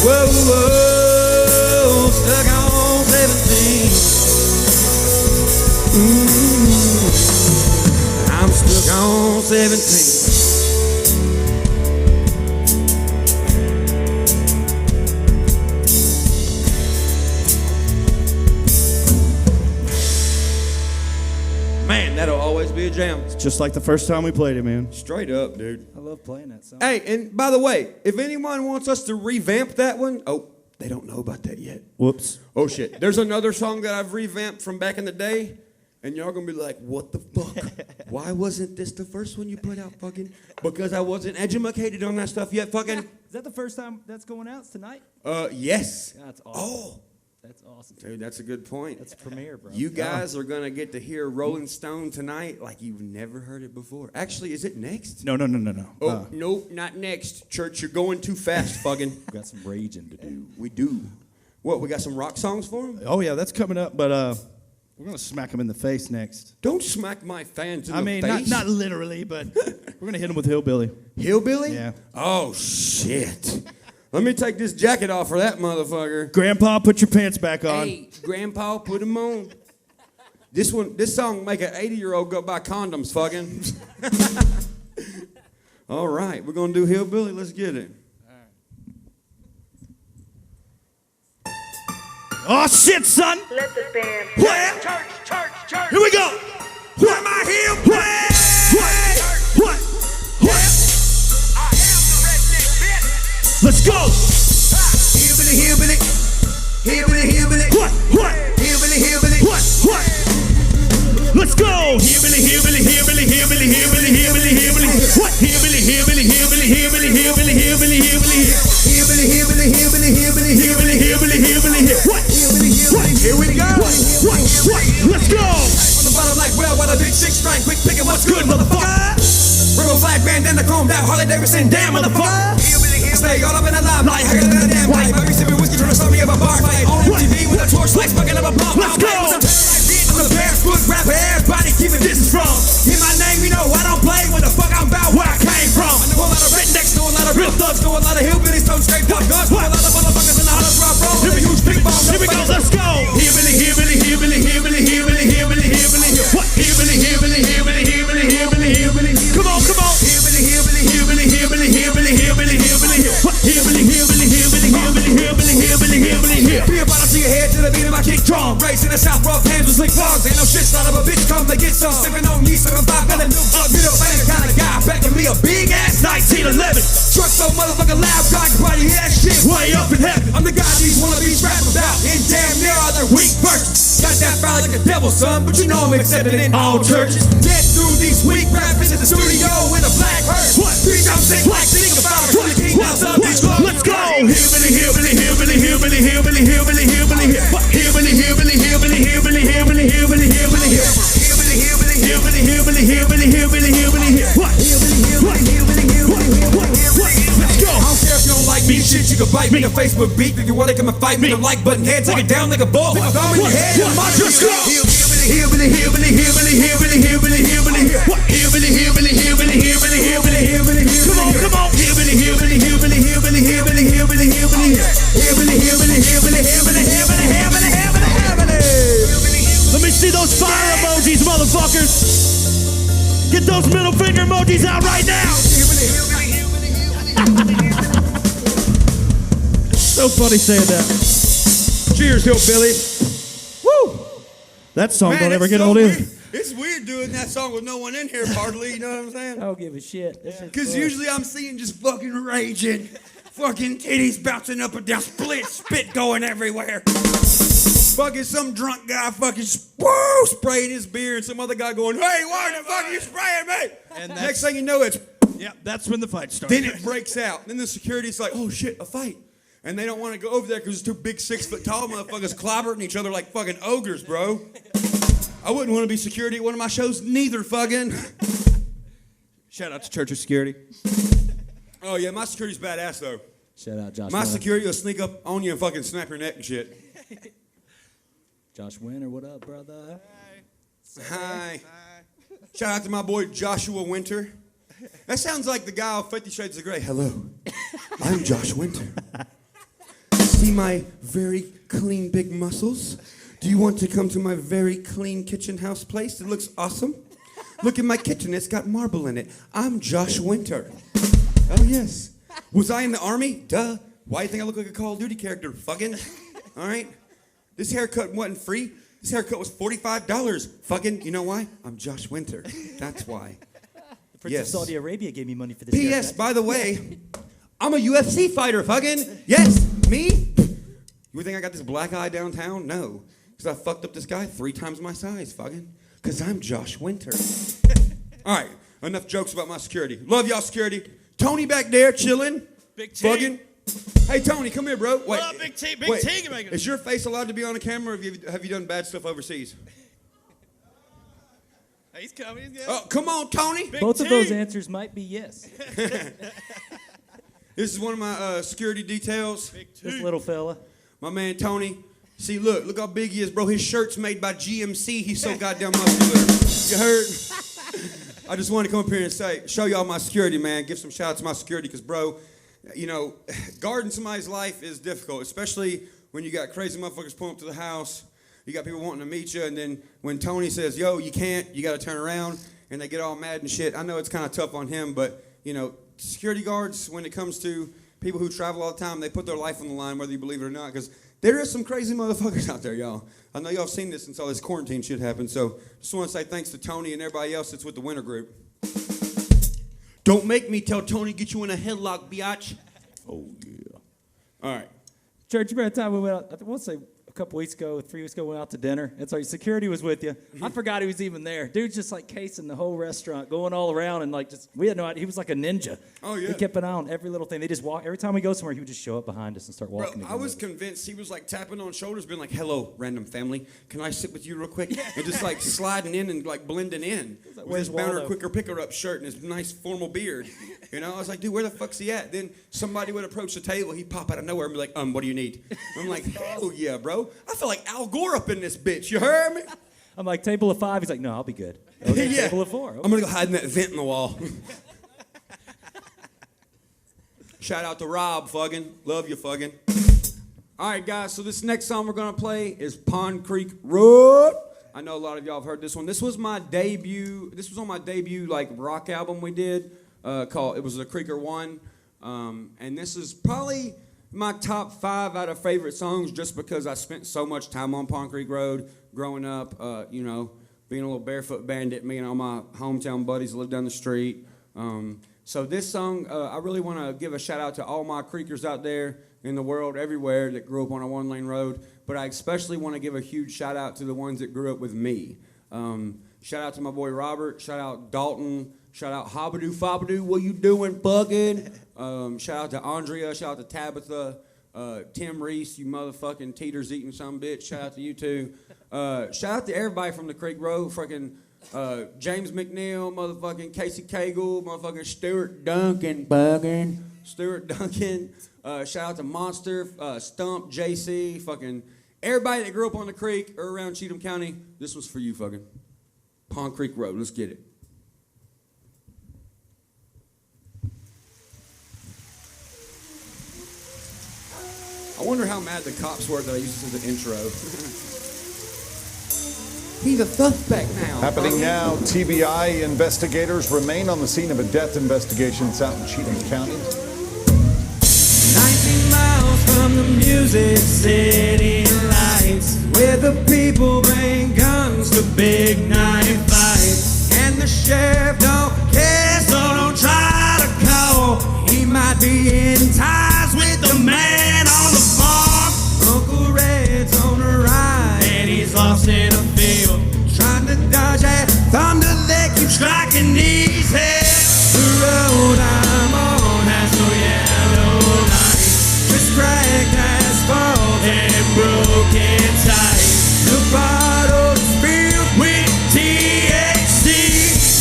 Whoa, whoa, stuck on 17. I'm stuck on 17. Man, that'll always be a jam. Just like the first time we played it, man. Straight up, dude. I love playing that song. Hey, and by the way, if anyone wants us to revamp that one, they don't know about that yet. Whoops. Oh, shit. There's another song that I've revamped from back in the day, and y'all gonna be like, what the fuck? Why wasn't this the first one you put out, fucking? Because I wasn't educated on that stuff yet, fucking. Is that the first time that's going out tonight? Yes. That's awesome. Oh, That's awesome. Dude, that's a good point. That's a premiere, bro. You guys are going to get to hear Rolling Stone tonight like you've never heard it before. Actually, is it next? No. Oh, nope, not next. Church, you're going too fast, fucking. We got some raging to do. We do. What, we got some rock songs for him? Oh yeah, that's coming up. But we're gonna smack him in the face next. Don't smack my fans in the face. not literally, but we're gonna hit him with Hillbilly. Hillbilly? Yeah. Oh, shit. Let me take this jacket off for that motherfucker. Grandpa, put your pants back on. Hey, Grandpa, put them on. This song make an 80-year-old go buy condoms, fucking. All right, we're going to do Hillbilly. Let's get it. Oh shit, son. Let the band Where? Church. Here we go. Where am I here? What? I am the redneck bitch. Let's go. Hillbilly. What? Hillbilly. What? Let's go. Hillbilly. What? Hillbilly. What? Here we go. What? Let's go. On the bottom like well, while a big 6-string, quick picking what's good, motherfucker. Rainbow flag bandana chromed out, Harley Davidson, damn motherfucker. Stay all up in the limelight, higher than a damn pipe. Every sipping whiskey trying to start me up a bar fight. On MTV with a torchlight, smoking up a blunt. Let's go. I'm the barefoot rapper, everybody keeping distance from. Hear my name, you know I don't play when the fuck I'm about where I came from. I know a lot of rednecks, know a lot of real thugs, know a lot of hillbillies, toting straight up guns, know a lot of motherfuckers in the holler drop roll. Here we huge big balls. Here we go. Let's go. Hillbilly. What? Hillbilly. Come on. Hillbilly. Beer bottle to your head to the beat of my kick drum. Raised in the South, rough hands with slick bars. Ain't no shit, son of a bitch, come to get some. Sipping on me, 7-5, got a new drug. Middle finger kind of guy, back to me a big ass 1911. Truck so motherfucking loud, God, you probably hear that shit way up in heaven. I'm the guy these wannabes rap about, and damn near all their weak verses. Got that fire like a devil, son, but you know I'm accepted in all churches. Get through these weak rap into the studio in a black hearse. 3 times sick like the nigga found a 20 king out of these clubs. Let's go. Hillbilly. Let's go. I don't care if you don't like me, shit, you can bite me. A Facebook beat, if you want to come and fight me. The like button head, take it down like a ball. Pick a thumb in your head and march your skull. Hillbilly. Come on. Let me see those fire emojis, motherfuckers. Get those middle finger emojis out right now. So funny saying that. Cheers, Hillbilly. Woo! That song don't ever it's get so old weird. either. It's weird doing that song with no one in here, hardly. You know what I'm saying? I don't give a shit. Because usually I'm seeing just fucking raging, fucking titties bouncing up and down, spit going everywhere. Fucking some drunk guy fucking spraying his beer, and some other guy going, "Hey, why the fuck are you spraying me?" And next thing you know, it's Yeah, that's when the fight starts. then it breaks out. Then the security's like, "Oh shit, a fight." And they don't want to go over there because there's 2 big 6-foot-tall motherfuckers clobbering each other like fucking ogres, bro. I wouldn't want to be security at one of my shows, neither, fucking. Shout out to Church of Security. Oh, yeah, my security's badass, though. Shout out Josh. My Winter. security will sneak up on you and fucking snap your neck and shit. Josh Winter, what up, brother? Hi. Shout out to my boy Joshua Winter. That sounds like the guy off 50 Shades of Grey. Hello, I'm Josh Winter. See my very clean big muscles? Do you want to come to my very clean kitchen house place? It looks awesome. Look at my kitchen, it's got marble in it. I'm Josh Winter. Oh yes. Was I in the army? Duh. Why do you think I look like a Call of Duty character? Fucking. All right. This haircut wasn't free. This haircut was $45. Fucking. You know why? I'm Josh Winter. That's why. The Prince Yes. of Saudi Arabia gave me money for this. P.S. haircut. By the way, I'm a UFC fighter. Fucking. Yes. Me? You think I got this black eye downtown? No. Because I fucked up this guy 3 times my size. Fucking. Because I'm Josh Winter. All right. Enough jokes about my security. Love y'all, security. Tony back there chilling. Big T. Fucking. Hey, Tony, come here, bro. Wait, What up, Big T? Big wait, T, making- is your face allowed to be on the camera, or have you done bad stuff overseas? He's coming. He's Oh, come on, Tony. Big Both of T. those answers might be yes. This is one of my security details. Big T. This little fella. My man, Tony. See, look how big he is, bro. His shirt's made by GMC. He's so goddamn muscular. You heard? I just wanted to come up here and show y'all my security, man. Give some shout out to my security, because, bro, you know, guarding somebody's life is difficult, especially when you got crazy motherfuckers pulling up to the house. You got people wanting to meet you, and then when Tony says, yo, you can't, you got to turn around, and they get all mad and shit. I know it's kind of tough on him, but, you know, security guards, when it comes to people who travel all the time, they put their life on the line, whether you believe it or not, because there is some crazy motherfuckers out there, y'all. I know y'all have seen this since all this quarantine shit happened, so just want to say thanks to Tony and everybody else that's with the Winter Group. Don't make me tell Tony get you in a headlock, biatch. Oh, yeah. All right. Church, you remember the time we went out, I want to say a couple weeks ago, 3 weeks ago, we went out to dinner. It's like security was with you. I forgot he was even there. Dude's just like casing the whole restaurant, going all around, and like we had no idea. He was like a ninja. Oh, yeah. He kept an eye on every little thing. They just walk, every time we go somewhere, he would just show up behind us and start Bro, walking. I was convinced he was like tapping on shoulders, being like, hello, random family. Can I sit with you real quick? And just like sliding in and like blending in. like, With his "Where's Bouncer Waldo?" Quicker Picker Up shirt and his nice formal beard. You know, I was like, dude, where the fuck's he at? Then somebody would approach the table. He'd pop out of nowhere and be like, what do you need? I'm like, hell yeah, bro. I feel like Al Gore up in this bitch. You heard me? I'm like, table of 5. He's like, no, I'll be good. Okay, Yeah. Table of 4. Okay. I'm going to go hide in that vent in the wall. Shout out to Rob, fuggin'. Love you, fuggin'. All right, guys, so this next song we're going to play is Pond Creek Road. I know a lot of y'all have heard this one. This was my debut. This was on my debut, like, rock album we did called, it was the Creeker 1. And this is probably my top 5 out of favorite songs, just because I spent so much time on Pond Creek Road growing up, you know, being a little barefoot bandit, me and all my hometown buddies live down the street. So this song, I really want to give a shout out to all my creekers out there in the world, everywhere, that grew up on a one-lane road. But I especially want to give a huge shout out to the ones that grew up with me. Shout out to my boy Robert. Shout out Dalton. Shout out Hobbadoo Fobbadoo. What you doing, buggin'? Shout out to Andrea. Shout out to Tabitha. Tim Reese, you motherfucking teeters eating some bitch. Shout out to you too. Shout out to everybody from the Creek Road. Fucking James McNeil, motherfucking Casey Cagle, motherfucking Stuart Duncan, buggin'. Stuart Duncan. Shout out to Monster, Stump, JC, fucking everybody that grew up on the creek or around Cheatham County. This was for you, fucking Pond Creek Road. Let's get it. I wonder how mad the cops were that I used this as an intro. He's a suspect now. Happening now, TBI investigators remain on the scene of a death investigation out in Cheatham County. 19 miles from the Music City lights, where the people bring guns to big night fights. And the sheriff don't care, so don't try to call. He might be in ties with the man on the farm. Uncle Red's on a ride, and he's lost in a field, trying to dodge that thunder that keeps striking these heads. The road I'm on has no yellow light, just cracked asphalt and broken tires. The bottle's filled with THC.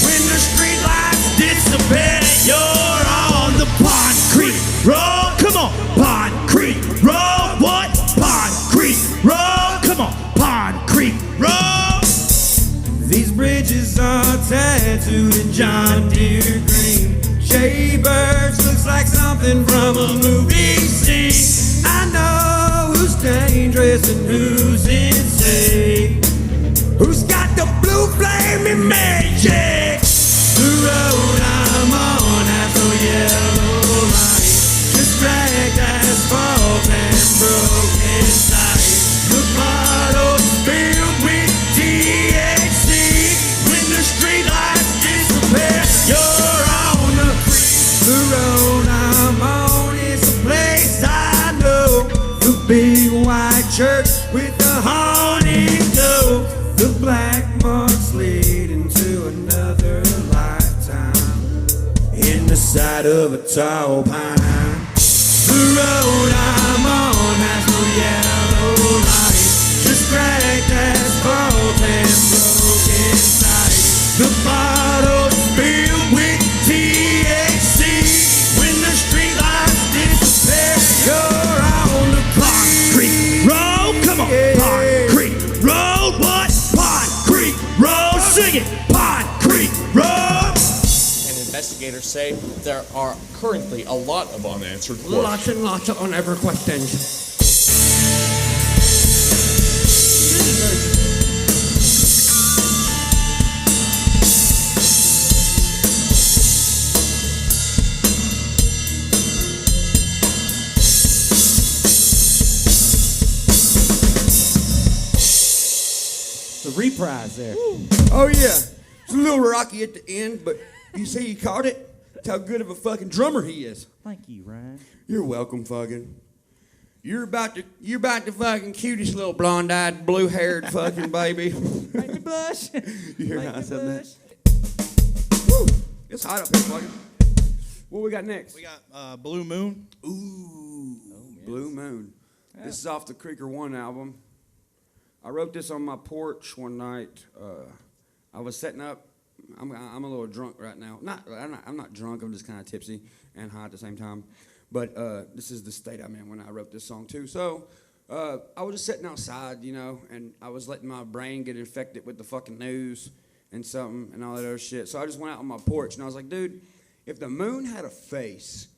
When the street lights disappear, you're on the Pond Creek Road. Come on, Pond Creek Road. What? Pond Creek Road. Come on, Pond Creek Road. These bridges are tattooed in John Deere green. Jaybirds looks like something from a movie scene. I know who's dangerous and who's insane, who's got the blue flaming magic. The road I'm on has no yellow light, just cracked asphalt and broken tires. The bottle's filled with THC. When the streetlights disappear, you're on the creek. The road I'm on is a place I know. The big white church with the haunted glow. The black marks leading to another lifetime in the side of a tall pine. The road I'm on has no yellow light, just cracked asphalt and broken sight. The bottle's filled with THC. When the streetlights disappear, you're on the clock. Creek Road, come on. Pine Creek Road, what? Pine Creek Road, sing it. Pine Creek Road. And investigators say there are currently a lot of unanswered questions. Lots and lots of unanswered questions. The reprise there. Oh yeah, it's a little rocky at the end, but you see he caught it. That's how good of a fucking drummer he is. Thank you, Ryan. You're welcome, fucking. You're about the fucking cutest little blonde-eyed, blue-haired fucking baby. Make me blush. You hear Make how I me said blush. that? Woo! It's hot up here, fucking. What we got next? We got Blue Moon. Ooh, Blue Moon. This is off the Creeker One album. I wrote this on my porch one night. I was setting up. I'm a little drunk right now. I'm not drunk. I'm just kind of tipsy and high at the same time. But this is the state I'm in when I wrote this song too. So I was just sitting outside, you know, and I was letting my brain get infected with the fucking news and something and all that other shit. So I just went out on my porch and I was like, dude, if the moon had a face,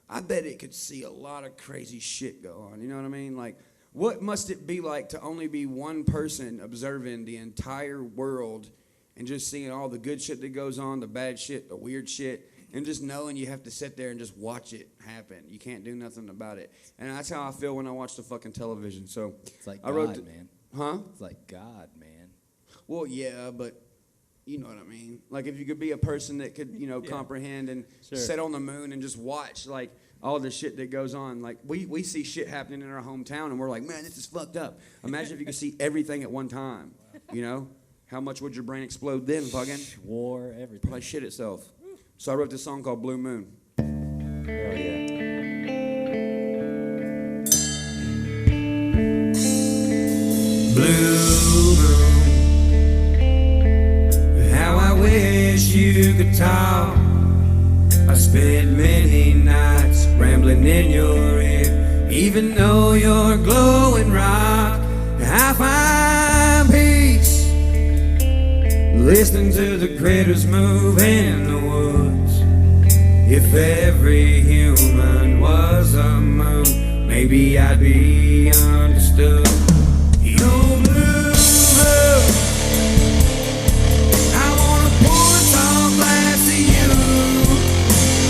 I bet it could see a lot of crazy shit go on. You know what I mean? Like, what must it be like to only be one person observing the entire world and just seeing all the good shit that goes on, the bad shit, the weird shit, and just knowing you have to sit there and just watch it happen. You can't do nothing about it. And that's how I feel when I watch the fucking television. So It's like I wrote God, man. Huh? It's like God, man. Well, yeah, but you know what I mean. Like if you could be a person that could, you know, comprehend and sit on the moon and just watch like all the shit that goes on. Like we see shit happening in our hometown and we're like, man, this is fucked up. Imagine if you could see everything at one time. You know? How much would your brain explode then, fucking? War, everything. Probably shit itself. So I wrote this song called Blue Moon. Oh, yeah. Blue moon, how I wish you could talk. I spent many nights rambling in your ear. Even though you're glowing rock, I find peace listening to the critters move in the woods. If every human was a moon, maybe I'd be understood. Your blue moon, I wanna pour a tall glass of you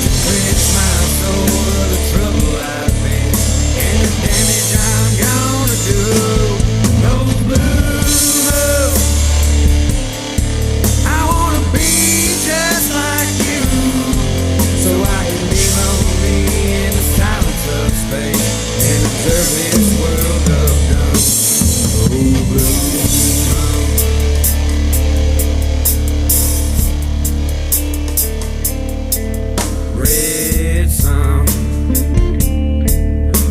to quench my soul of the trouble I've been and the damage I'm gonna do. No blue moon, I wanna be just like you, so I can be lonely in the silence of space and observe this world of dumb. Oh, blue moon. Red sun,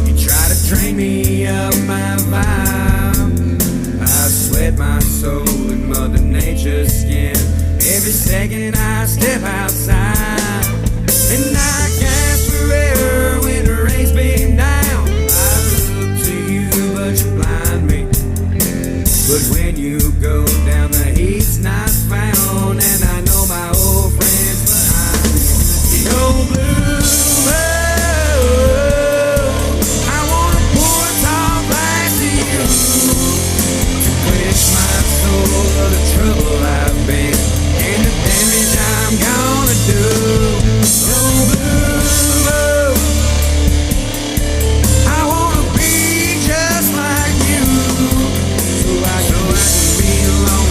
you try to train me up my vibe. I sweat my soul in Mother Nature's skin every second I step outside. And I gasp for air when the rain's beating down. I look to you, but you blind me. But when you go down, the heat's not found, and I know my old friends behind me. Oh, blue moon, I wanna pour a tall glass to you to quench my soul of the trouble I've been and the damage I'm gonna do. Oh, blue moon, I wanna be just like you, so I can be alone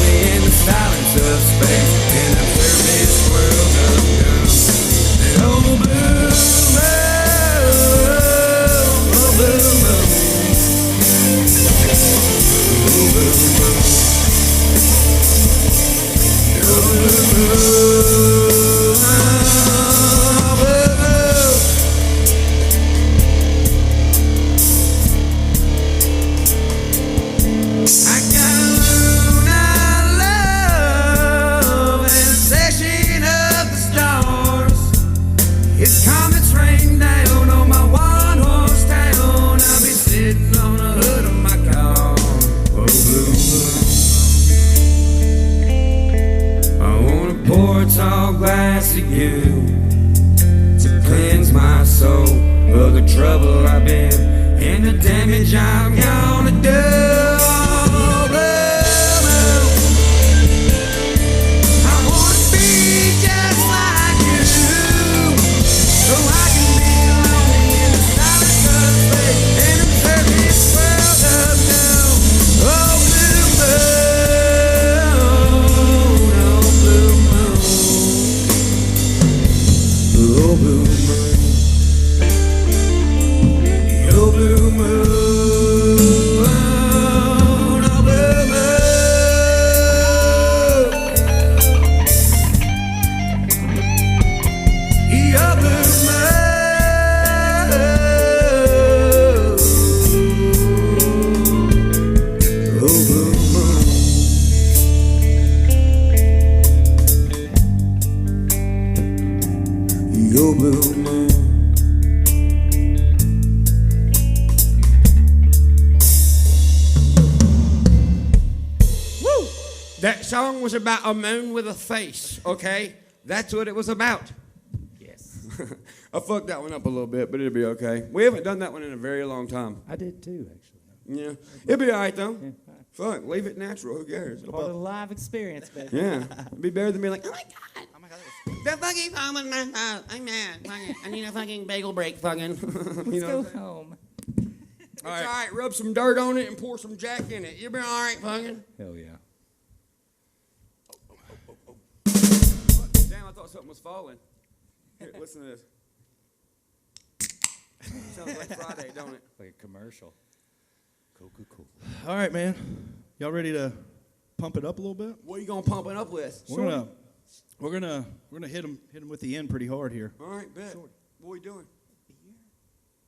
a tall glass of you to cleanse my soul of the trouble I've been and the damage I'm gonna do. I wanna be just like you, so I can be alone in the silence of space and observe this world of new. Oh, blue moon, oh, blue moon, oh, blue moon, oh, blue moon, oh, blue moon. Your blue moon, oh, blue moon. Your blue moon. That song was about a moon with a face, okay? That's what it was about. Yes. I fucked that one up a little bit, but it'll be okay. We haven't done that one in a very long time. I did too, actually. Yeah. It'll be all right, though. Yeah. Fuck, leave it natural. Who cares? Part of the live experience, baby. Yeah. It'd be better than being like, oh my God. The fucking phone was messed up. I'm mad. Fucking, I need a fucking bagel break, fucking. You Let's know? go home. All right, rub some dirt on it and pour some Jack in it. You'll be all right, fucking. Hell yeah. Damn, I thought something was falling. Here, listen to this. Sounds like Friday, don't it? Like a commercial. Cool. All right, man. Y'all ready to pump it up a little bit? What are you gonna pump it up with? We're gonna hit him with the end pretty hard here. All right, bet. What are we doing?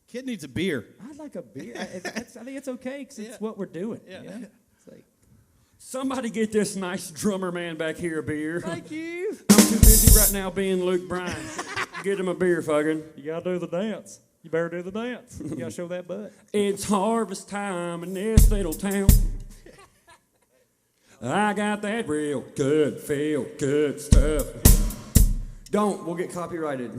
Kid needs a beer. I'd like a beer. I think it's okay because it's what we're doing. Yeah. You know? It's like, Somebody get this nice drummer man back here a beer. thank you. I'm too busy right now being Luke Bryan. Get him a beer, fucking. You gotta do the dance. You better do the dance. You gotta show that butt. It's harvest time in this little town. I got that real good, feel good stuff. Don't. We'll get copyrighted.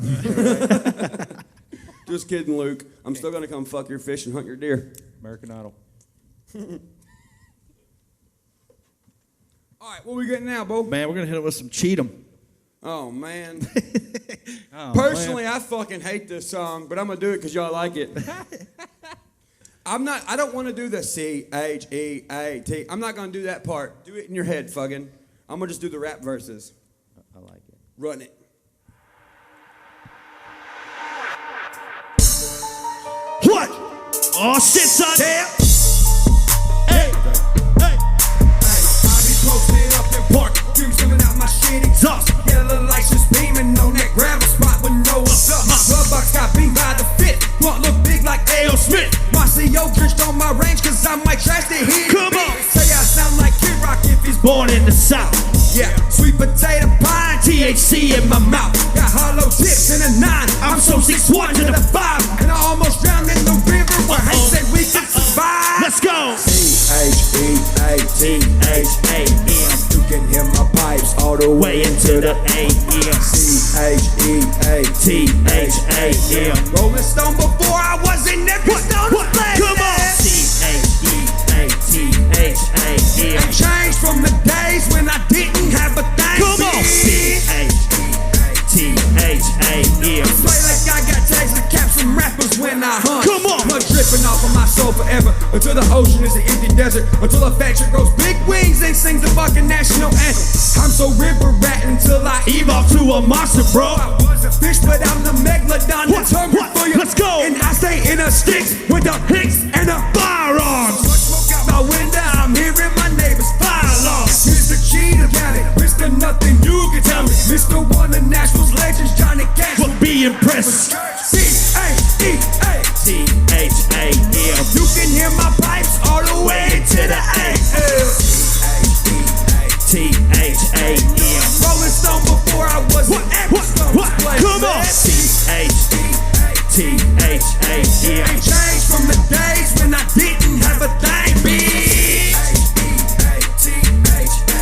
Just kidding, Luke. I'm still gonna come fuck your fish and hunt your deer. American Idol. All right, what we getting now, Bo? Man, we're gonna hit it with some Cheatham. Oh man. Oh, Personally, man. I fucking hate this song, but I'm gonna do it because y'all like it. I don't want to do the C-H-E-A-T. I'm not gonna do that part. Do it in your head, fucking. I'm gonna just do the rap verses. I like it. Run it. What? Oh shit, son. Damn. Hey. I be posted up in park, fumes coming out my shit exhaust. Yellow lights just beaming on that gravel spot with no what's up. My glove box got beamed by the fit, won't look big like A.O. Smith. My CO drenched on my range cause I might trash the hit. Come on. Say I sound like Kid Rock if he's Born in the South. yeah, sweet potato pie, THC in my mouth. got hollow tips in a 9. I'm so 6'1" to the 5. And I almost drowned in the river where Hank said we could survive. Let's go. C-H-E-A-T-H-A-M. You can hear my pipes all the way Way into the AM. C-H-E-A-T-H-A-M. Rolling Stone before I was in every stone was playing. Come on. C-H-E-A-T-H-A-M. And changed from the days when I didn't have a thing. Come on. C-H-E-A-T-H-A-M. Play like I got tags to cap some rappers when I hunt. Come on. Mud dripping off of my soul forever until the ocean is an empty desert. Until a fat chick grows big wings and sings the fucking national anthem. I'm so river rat until I Evolve to a monster, bro. I was a fish, but I'm the megalodon that's hungry for you. Let's go. And I stay in a sticks with the hicks and the Firearms. much smoke out my window. I'm hearing my neighbor's fire alarm. Mr. Cheetah County, Mr. Nothing you can tell me. Mr. One of Nashville's legends, Johnny Cash. Will be impressed. C-H-E-A. C-H-A-M. You can hear my pipes all the way to the A-L. T-H-A-M. Rolling Stone before I was an Stone. Come on. C-H-E-A-T-H-A-M. Ain't changed from the days when I didn't have a thing, bitch.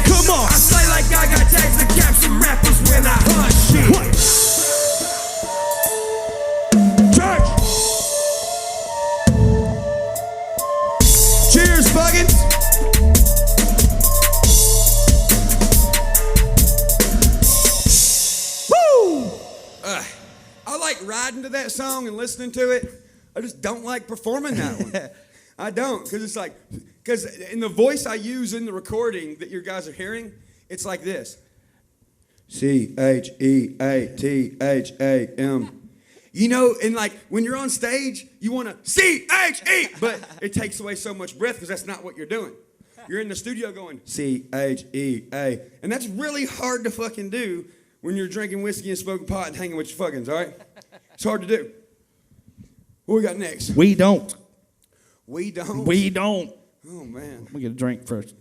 Come on. I play like I got tags to cap some rappers when I like riding to that song and listening to it. I just don't like performing that one. I don't, because it's like, because in the voice I use in the recording that you guys are hearing, it's like this. CHEATHAM. You know, and like when you're on stage, you want to C-H-E, but it takes away so much breath because that's not what you're doing. You're in the studio going C-H-E-A, and that's really hard to fucking do when you're drinking whiskey and smoking pot and hanging with your fuckings, all right? It's hard to do. What we got next? We don't. We don't? We don't. Oh, man. We get a drink first.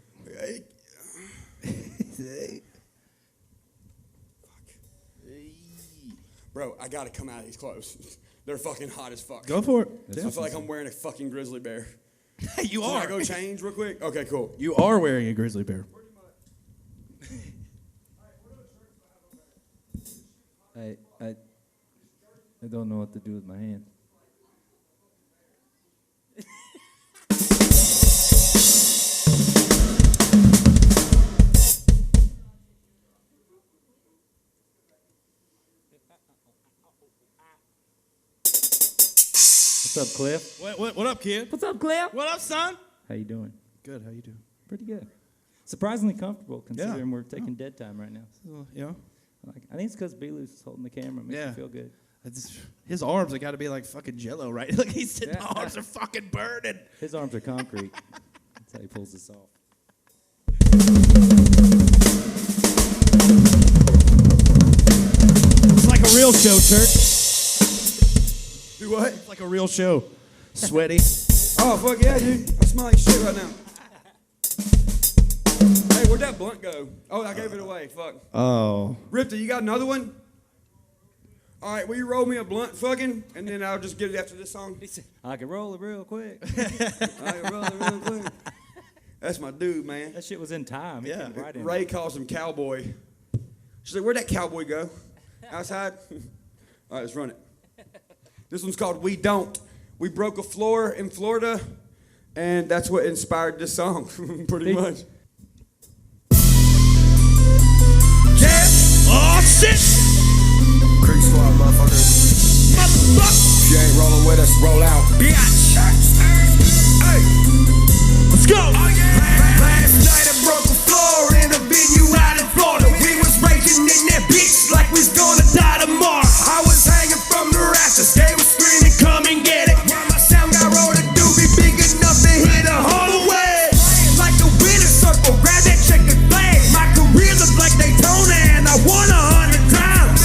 Bro, I gotta come out of these clothes. They're fucking hot as fuck. Go for it. I feel like I'm wearing a fucking grizzly bear. You Can are. I go change real quick? Okay, cool. You are wearing a grizzly bear. I don't know what to do with my hand. What's up, Cliff? What up, kid? What's up, Cliff? What up, son? How you doing? Good. How you doing? Pretty good. Surprisingly comfortable considering we're taking dead time right now. Yeah. I think it's because B-Loose is holding the camera. Makes me feel good. His arms have got to be like fucking jello, right? Like he's sitting, the arms are fucking burning. His arms are concrete. That's how he pulls this off. It's like a real show, Church. Do what? It's like a real show. Sweaty. Oh, fuck yeah, dude. I smell like shit right now. Hey, where'd that blunt go? Oh, I gave it away. Fuck. Oh. Ripta, you got another one? All right, will you roll me a blunt fucking? And then I'll just get it after this song. I can roll it real quick. I can roll it real quick. That's my dude, man. That shit was in time. Yeah. Right in. Ray calls him cowboy. She's like, where'd that cowboy go? Outside? All right, let's run it. This one's called We Don't. We broke a floor in Florida, and that's what inspired this song, pretty much. Yeah. Oh, shit. Creek swap, motherfucker. Motherfucker. If you ain't rolling with us, roll out. Bitch. Hey. Let's go. Oh, yeah. Last night I broke a floor in a venue out in Florida. We was raging in that bitch like we was gonna die tomorrow. I was hanging from the rafters. They was screaming, come and get it. While my sound guy rolled a doobie big enough to hit a hallway. Like the winner's circle, grab that checkered flag. My career looked like Daytona and I won 100 times.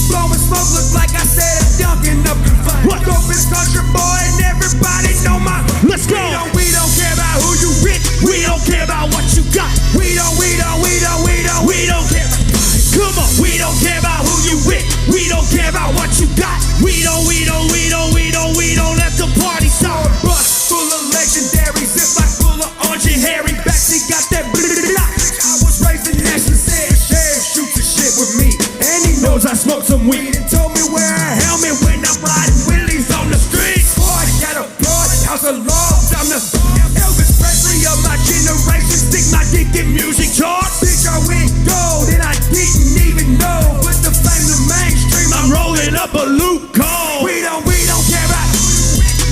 Blowing smoke looked like I said a dunking up the fire. What dope is country boy and everybody know my. Let's go. We don't care about who you with. We don't care about what you got. We don't care. Come on. We don't care about who you with. We don't care about what you got. We don't let the party start. Bus full of legendaries, zip like full of Orange and Harry. Backseat got that blah. I was raised in Nashville, said sheriff shoots the shit with me. And he knows I smoke some weed and told me wear a helmet when I'm riding Willys on the street. Boy, got a broad house of logs. I'm the Elvis Presley of my generation. Stick my dick in music charts. Bitch, I went gold and I didn't even know. But the fame to mainstream, I'm rolling up a loop call. We don't care about.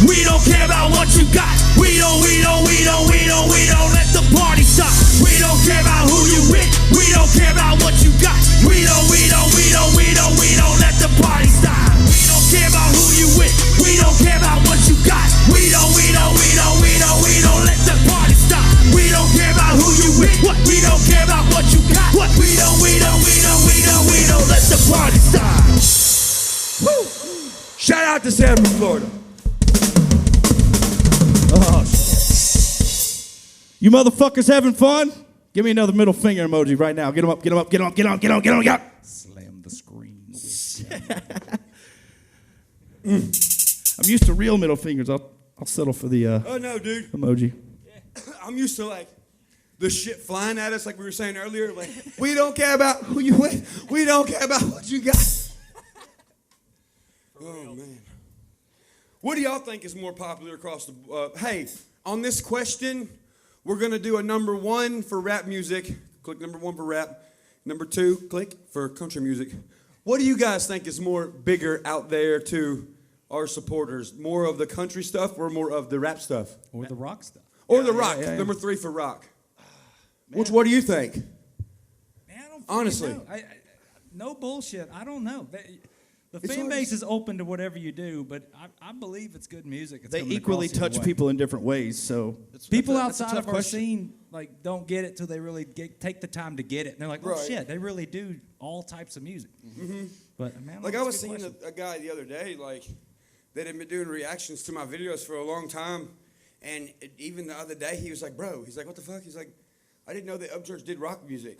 We don't care about what you got. We don't let the party stop. We don't care about who you with. We don't care about what you got. We don't let the party stop. We don't care about who you with. We don't care about what you got. We don't let the party stop. We don't care about who you with. What? We don't care about what you got. What? We don't let the party stop. Woo! Shout out to Sanford, Florida. Oh, shit. You motherfuckers having fun? Give me another middle finger emoji right now. Get him up, get him up, get him up, get him up, get him up, get him up, get him up. Slam the screen. I'm used to real middle fingers. I'll settle for the Oh, no, dude. emoji. I'm used to, like, the shit flying at us, like we were saying earlier. Like, we don't care about who you with. We don't care about what you got. Oh, man. What do y'all think is more popular across the... hey, on this question, we're going to do a number 1 for rap music. Click number 1 for rap. Number 2, click for country music. What do you guys think is more bigger out there to our supporters? More of the country stuff or more of the rap stuff? Or the rock stuff. Or the rock. Number 3 for rock. What do you think? Man, I don't Honestly. know. No bullshit. I don't know. The It's fan hard base to- is open to whatever you do, but I believe it's good music. It's They coming equally across either touch way. people in different ways. So People that's a outside tough of our question. scene like don't get it till they really take the time to get it. And they're like, oh Right. shit, they really do all types of music. But man, Like I was seeing question. a guy the other day, like that had been doing reactions to my videos for a long time, and even the other day he was like, "Bro," he's like, "What the fuck?" He's like, "I didn't know that Upchurch did rock music."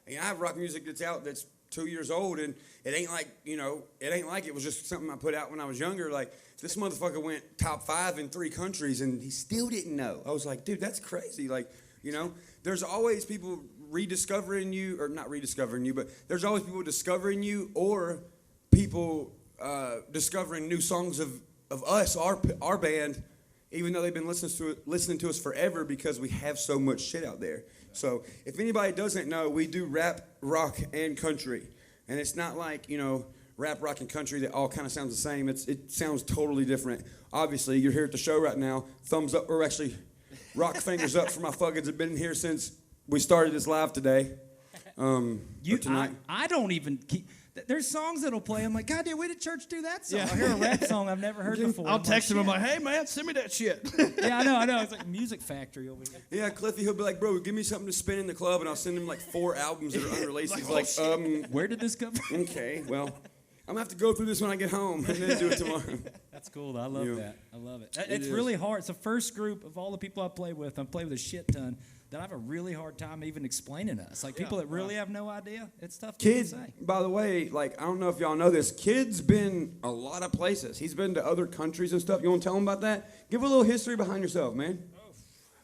And I have rock music that's out that's 2 years old, and it ain't like it ain't like it was just something I put out when I was younger. Like this motherfucker went top 5 in 3 countries, and he still didn't know. I was like, dude, that's crazy. Like there's always people rediscovering you, or not rediscovering you, but there's always people discovering you, or people discovering new songs of us, our band, even though they've been listening to us forever because we have so much shit out there. So if anybody doesn't know, we do rap, rock, and country, and it's not like rap, rock, and country that all kind of sounds the same. It sounds totally different. Obviously, you're here at the show right now. Thumbs up, or actually, rock fingers up for my fuckers that have been here since we started this live today. Or tonight. I don't even keep. There's songs that'll play. I'm like, God damn, where did church do that song? I hear a rap song I've never heard before. I'll I'm text him. I'm shit. like, hey, man, send me that shit. Yeah, I know. It's like Music Factory over here. Yeah, Cliffy, he'll be like, bro, give me something to spin in the club, and I'll send him like 4 albums that are unreleased. He's like, Where did this come from? okay, well, I'm going to have to go through this when I get home and then do it tomorrow. That's cool. I love Yeah. that. I love it. It's really hard. It's the first group of all the people I play with. I play with a shit ton. That I have a really hard time even explaining us. Like people that really have no idea. It's tough to Kid, say. by the way, like, I don't know if y'all know this, Kid's been a lot of places. He's been to other countries and stuff. You want to tell him about that? Give a little history behind yourself, man.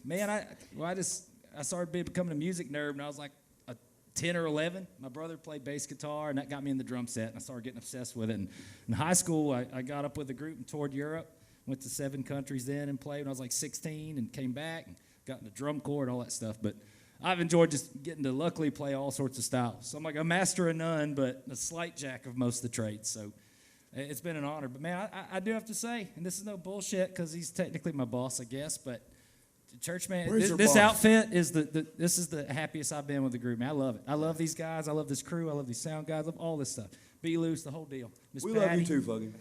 Man, I started becoming a music nerd when I was like 10 or 11. My brother played bass guitar, and that got me in the drum set, and I started getting obsessed with it. And in high school, I got up with a group and toured Europe. Went to 7 countries then and played when I was like 16 and came back and got into drum corps and all that stuff. But I've enjoyed just getting to luckily play all sorts of styles. So I'm like a master of none, but a slight jack of most of the trades. So it's been an honor. But, man, I do have to say, and this is no bullshit because he's technically my boss, I guess, but church, man, Where's your this boss? outfit is this is the happiest I've been with the group, man. I love it. I love these guys. I love this crew. I love these sound guys. I love all this stuff. Be Loose, the whole deal. Miss We love you Patty. too, fucking.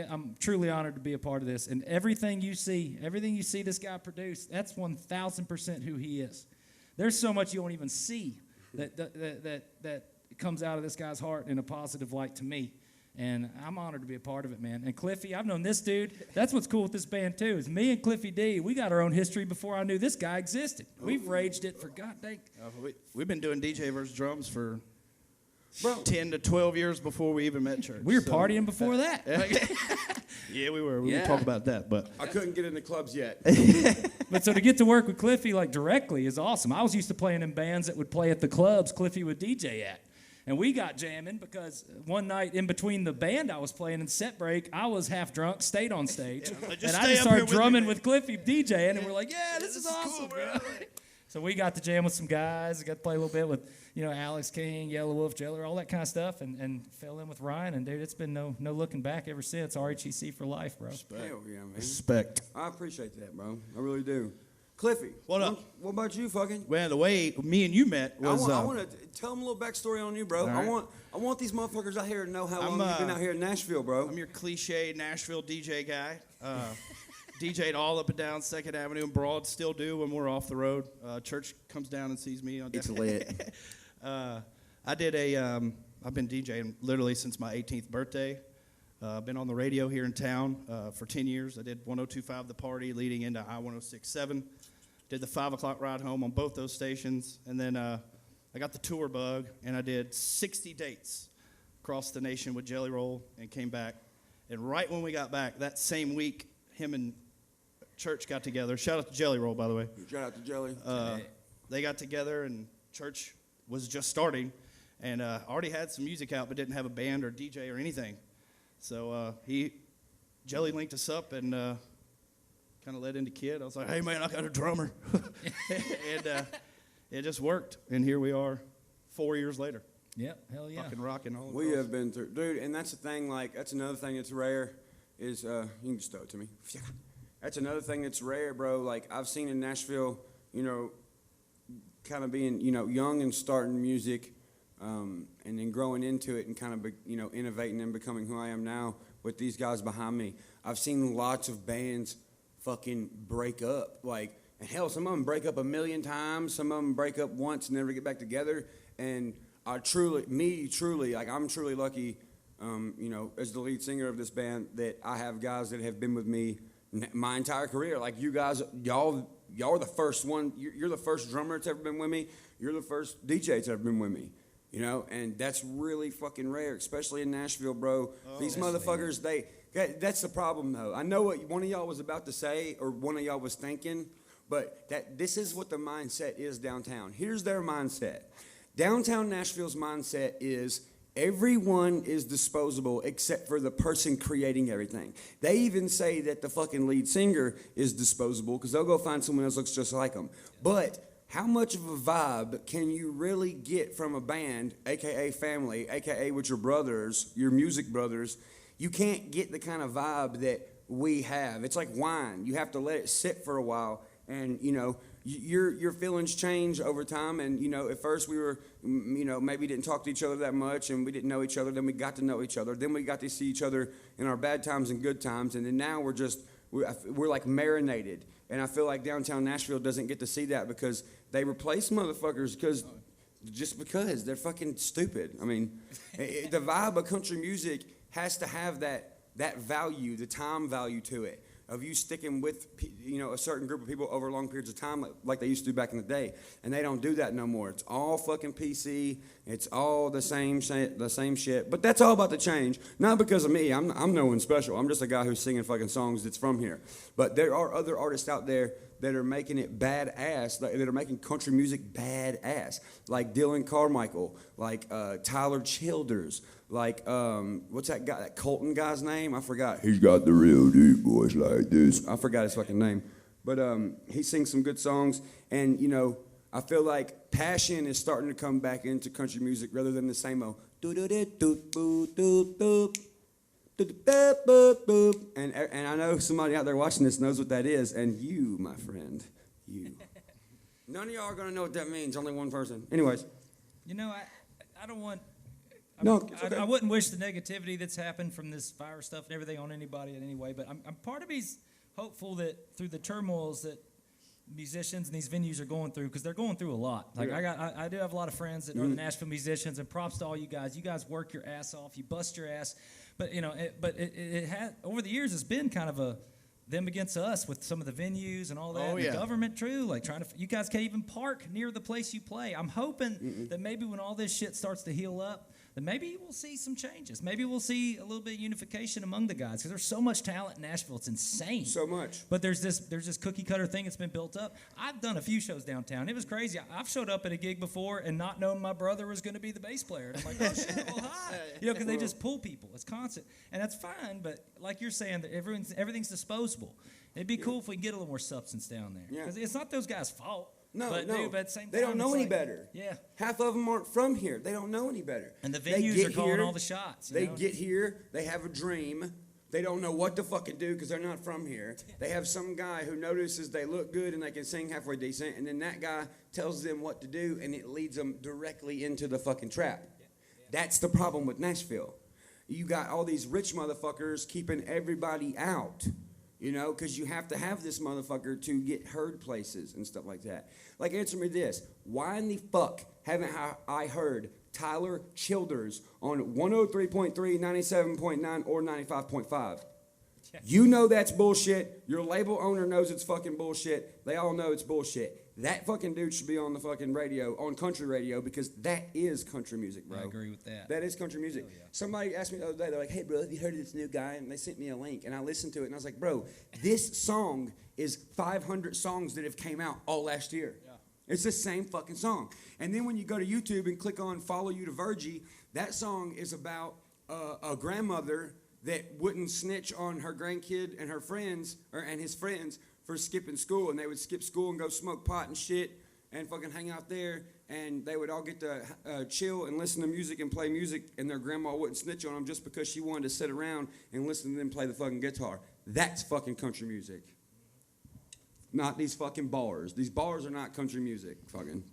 I'm truly honored to be a part of this. And everything you see this guy produce, that's 1,000% who he is. There's so much you won't even see that comes out of this guy's heart in a positive light to me. And I'm honored to be a part of it, man. And Cliffy, I've known this dude. That's what's cool with this band, too, is me and Cliffy D, we got our own history before I knew this guy existed. We've raged it for God dang. We've been doing DJ versus drums for 10 to 12 years before we even met church. We were partying before that. Yeah, we were. We Yeah. would talk about that, but I couldn't get in the clubs yet. But so to get to work with Cliffy like directly is awesome. I was used to playing in bands that would play at the clubs Cliffy would DJ at. And we got jamming because one night in between the band I was playing and set break, I was half drunk, stayed on stage. And I stay just up here started with me, drumming man. with Cliffy DJing, and we're like, yeah, this is awesome, bro. So we got to jam with some guys. I got to play a little bit with, Alex King, Yellow Wolf, Jeller, all that kind of stuff, and fell in with Ryan. And, dude, it's been no looking back ever since. RHEC for life, bro. Hell yeah, man. respect. I appreciate that, bro. I really do. Cliffy, What up? What about you, fucking? Well, the way me and you met was I want to tell them a little backstory on you, bro. right. I want these motherfuckers out here to know how long I'm, you've been out here in Nashville, bro. I'm your cliche Nashville DJ guy. DJ'd all up and down 2nd Avenue and Broad, still do when we're off the road. Church comes down and sees me. It's lit. I've been DJing literally since my 18th birthday. I've been on the radio here in town for 10 years. I did 102.5 The Party leading into I-106.7. Did the 5 o'clock ride home on both those stations. And then I got the tour bug, and I did 60 dates across the nation with Jelly Roll and came back. And right when we got back, that same week, him and Church got together. Shout out to Jelly Roll, by the way. Shout out to Jelly. They got together, and Church was just starting, and already had some music out, but didn't have a band or DJ or anything. So Jelly linked us up and kind of led into Kid. I was like, hey, man, I got a drummer. And it just worked, and here we are 4 years later. Yep, hell yeah. Fucking rocking all We across. have been through, dude, and that's the thing. Like, that's another thing that's rare. Is you can just throw it to me. That's another thing that's rare, bro. Like, I've seen in Nashville, you know, kind of being, you know, young and starting music, and then growing into it and kind of, you know, innovating and becoming who I am now with these guys behind me. I've seen lots of bands fucking break up. Like, and hell, some of them break up 1,000,000 times. Some of them break up once and never get back together. And I'm truly lucky, you know, as the lead singer of this band, that I have guys that have been with me my entire career. Like, you guys, y'all are the first one. You're the first drummer that's ever been with me. You're the first DJ that's ever been with me. You know, and that's really fucking rare, especially in Nashville, bro. These motherfuckers, that's the problem, though. I know what one of y'all was about to say, or one of y'all was thinking, but this is what the mindset is downtown. Here's their mindset. Downtown Nashville's mindset is everyone is disposable except for the person creating everything. They even say that the fucking lead singer is disposable because they'll go find someone else that looks just like them. But how much of a vibe can you really get from a band, a.k.a. family, a.k.a. with your brothers, your music brothers? You can't get the kind of vibe that we have. It's like wine. You have to let it sit for a while, and, you know, your feelings change over time. And, you know, at first we were, you know, maybe didn't talk to each other that much, and we didn't know each other. Then we got to know each other. Then we got to see each other in our bad times and good times. And then now we're like marinated. And I feel like downtown Nashville doesn't get to see that because they replace motherfuckers because they're fucking stupid. I mean, the vibe of country music has to have that value, the time value to it, of you sticking with, you know, a certain group of people over long periods of time like they used to do back in the day. And they don't do that no more. It's all fucking PC. It's all the same shit. But that's all about to change. Not because of me. I'm no one special. I'm just a guy who's singing fucking songs that's from here. But there are other artists out there that are making it badass, that are making country music badass. Like Dylan Carmichael, like Tyler Childers, like, what's that guy, that Colton guy's name? I forgot. He's got the real deep voice like this. I forgot his fucking name. But he sings some good songs. And, you know, I feel like passion is starting to come back into country music rather than the same old and I know somebody out there watching this knows what that is. And you, my friend, you. None of y'all are going to know what that means. Only one person. Anyways. You know, I don't want... I wouldn't wish the negativity that's happened from this virus stuff and everything on anybody in any way, but I'm part of me's hopeful that through the turmoils that musicians and these venues are going through, because they're going through a lot. Like, I do have a lot of friends that are the Nashville musicians, and props to all you guys. You guys work your ass off. You bust your ass. But, you know, it had, over the years, it's been kind of a them against us with some of the venues and all that. The government, true, like you guys can't even park near the place you play. I'm hoping that maybe when all this shit starts to heal up, then maybe we'll see some changes. Maybe we'll see a little bit of unification among the guys, because there's so much talent in Nashville. It's insane. So much. But there's this cookie cutter thing that's been built up. I've done a few shows downtown. It was crazy. I've showed up at a gig before and not known my brother was going to be the bass player. And I'm like, oh shit, well hi. You know, because they just pull people. It's constant. And that's fine, but like you're saying, that everything's disposable. It'd be cool if we can get a little more substance down there. Because it's not those guys' fault. No, but, no. Dude, but at the same they time, don't know any better. Yeah. Half of them aren't from here. They don't know any better. And the venues are calling all the shots. They get here. They have a dream. They don't know what to fucking do because they're not from here. They have some guy who notices they look good and they can sing halfway decent, and then that guy tells them what to do, and it leads them directly into the fucking trap. That's the problem with Nashville. You got all these rich motherfuckers keeping everybody out. You know, because you have to have this motherfucker to get heard places and stuff like that. Like, answer me this. Why in the fuck haven't I heard Tyler Childers on 103.3, 97.9, or 95.5? You know that's bullshit. Your label owner knows it's fucking bullshit. They all know it's bullshit. That fucking dude should be on the fucking radio, on country radio, because that is country music, bro. I agree with that. That is country music. Yeah. Somebody asked me the other day, they're like, hey, bro, have you heard of this new guy? And they sent me a link, and I listened to it, and I was like, bro, this song is 500 songs that have came out all last year. Yeah. It's the same fucking song. And then when you go to YouTube and click on Follow You to Virgie, that song is about a grandmother that wouldn't snitch on her grandkid and her friends, and his friends, for skipping school, and they would skip school and go smoke pot and shit and fucking hang out there, and they would all get to chill and listen to music and play music, and their grandma wouldn't snitch on them just because she wanted to sit around and listen to them play the fucking guitar. That's fucking country music. Not these fucking bars. These bars are not country music, fucking.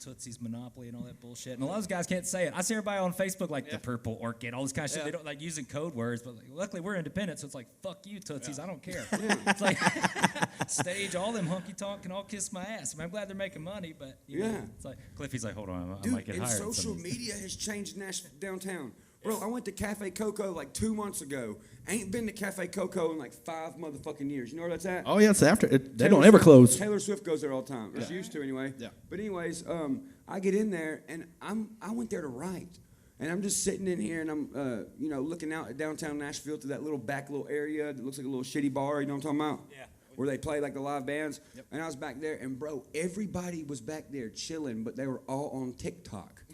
Tootsie's Monopoly and all that bullshit. And a lot of those guys can't say it. I see everybody on Facebook like the Purple Orchid, all this kind of shit. They don't like using code words, but like, luckily we're independent, so it's like, fuck you, Tootsies. I don't care. It's like, stage, all them hunky tonk can all kiss my ass. I mean, I'm glad they're making money, but you know, it's like, Cliffy's like, hold on, I might get hired. Dude, social media has changed Nashville downtown. Bro, I went to Cafe Coco like 2 months ago. Ain't been to Cafe Coco in like 5 motherfucking years. You know where that's at? Oh, yeah, it's after. They don't ever close. Taylor Swift goes there all the time. Or she used to anyway. Yeah. But anyways, I get in there, and I went there to write. And I'm just sitting in here, and I'm, looking out at downtown Nashville to that little back little area that looks like a little shitty bar. You know what I'm talking about? Yeah. Where they play like the live bands. Yep. And I was back there, and bro, everybody was back there chilling, but they were all on TikTok.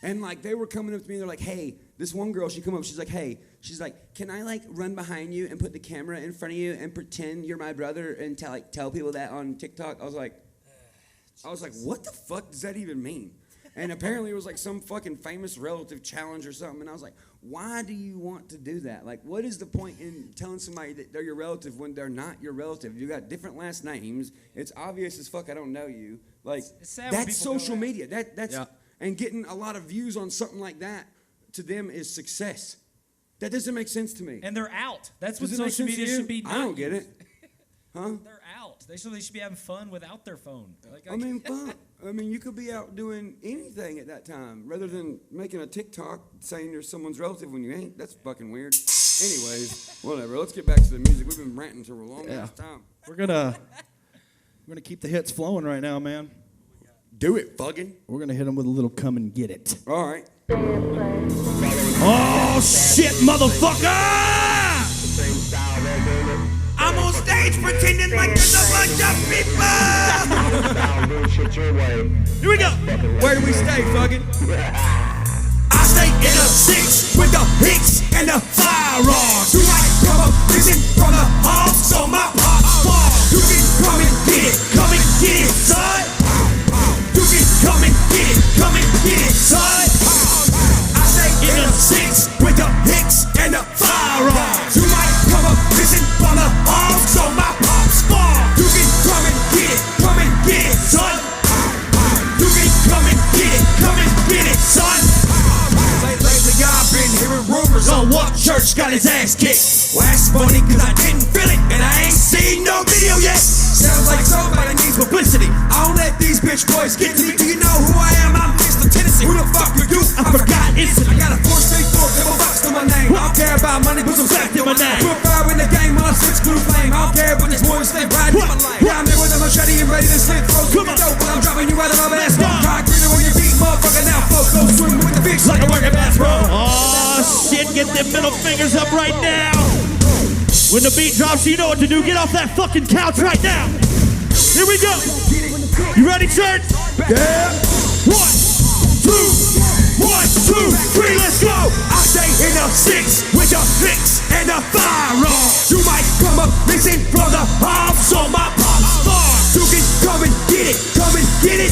And like they were coming up to me, they're like, hey, this one girl, she come up, she's like, hey, she's like, can I like run behind you and put the camera in front of you and pretend you're my brother and tell people that on TikTok? I was like, what the fuck does that even mean? And apparently it was like some fucking famous relative challenge or something. And I was like, why do you want to do that? Like, what is the point in telling somebody that they're your relative when they're not your relative? You got different last names. It's obvious as fuck I don't know you. Like, that's social media. That's and getting a lot of views on something like that to them is success. That doesn't make sense to me. And they're out. That's what social media should be. I don't get it. Huh? They're out. They should be having fun without their phone. I mean, fun. I mean, you could be out doing anything at that time rather than making a TikTok saying you're someone's relative when you ain't. That's fucking weird. Anyways, whatever. Let's get back to the music. We've been ranting for a long ass time. We're gonna keep the hits flowing right now, man. Do it, fucking. We're gonna hit them with a little "Come and Get It." All right. Oh shit, motherfucker! I'm on stage pretending like there's a bunch of people. Here we go. Where do we stay, fucking? I stay in a 6 with the hicks and the firearms. You might come up missing from the hall, so my pop ball. You can come and get it, son. You can come and get it, son. I stay in a 6 with the hicks and the firearms. You might come up missing from the hall, so my pop ball. You can come and get it, son. You can come and get it, son. Lately I've been hearing rumors on Upchurch got his ass kicked. Well, that's funny cause I didn't feel it and I ain't seen no video yet. Sounds like somebody needs publicity. I don't let these bitch boys get to me. Do you know who I am? I'm Mr. Tennessee. Who the fuck are you? I forgot instantly. I got a 4-state fork, double box to my name. I don't care about money, put some sack in my name. Put fire in the game while I 6 blue flame. I don't care but these boys stay riding in my lane. Yeah, I'm there with a machete and ready to slit throats. Come on, dope, but I'm dropping you out of my ass. Try greener when you beat, motherfucker. Now folks go swimming with the fish like a working bass, bro. Oh shit, get them middle fingers up right now. When the beat drops, you know what to do. Get off that fucking couch right now. Here we go. You ready, church? Yeah. 1, 2, 3, let's go. I stay in a 6 with the hicks and the firearms. You might come up missing from the house on my pop's farm. You can come and get it,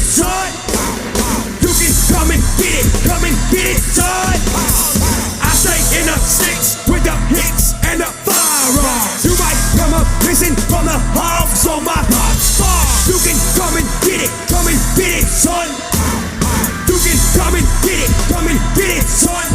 son. You can come and get it, son. I stay in a 6 with the hicks and the firearms. You might come up missing from the house on my pop's farm. You can come and get it, son. You can come and get it, son.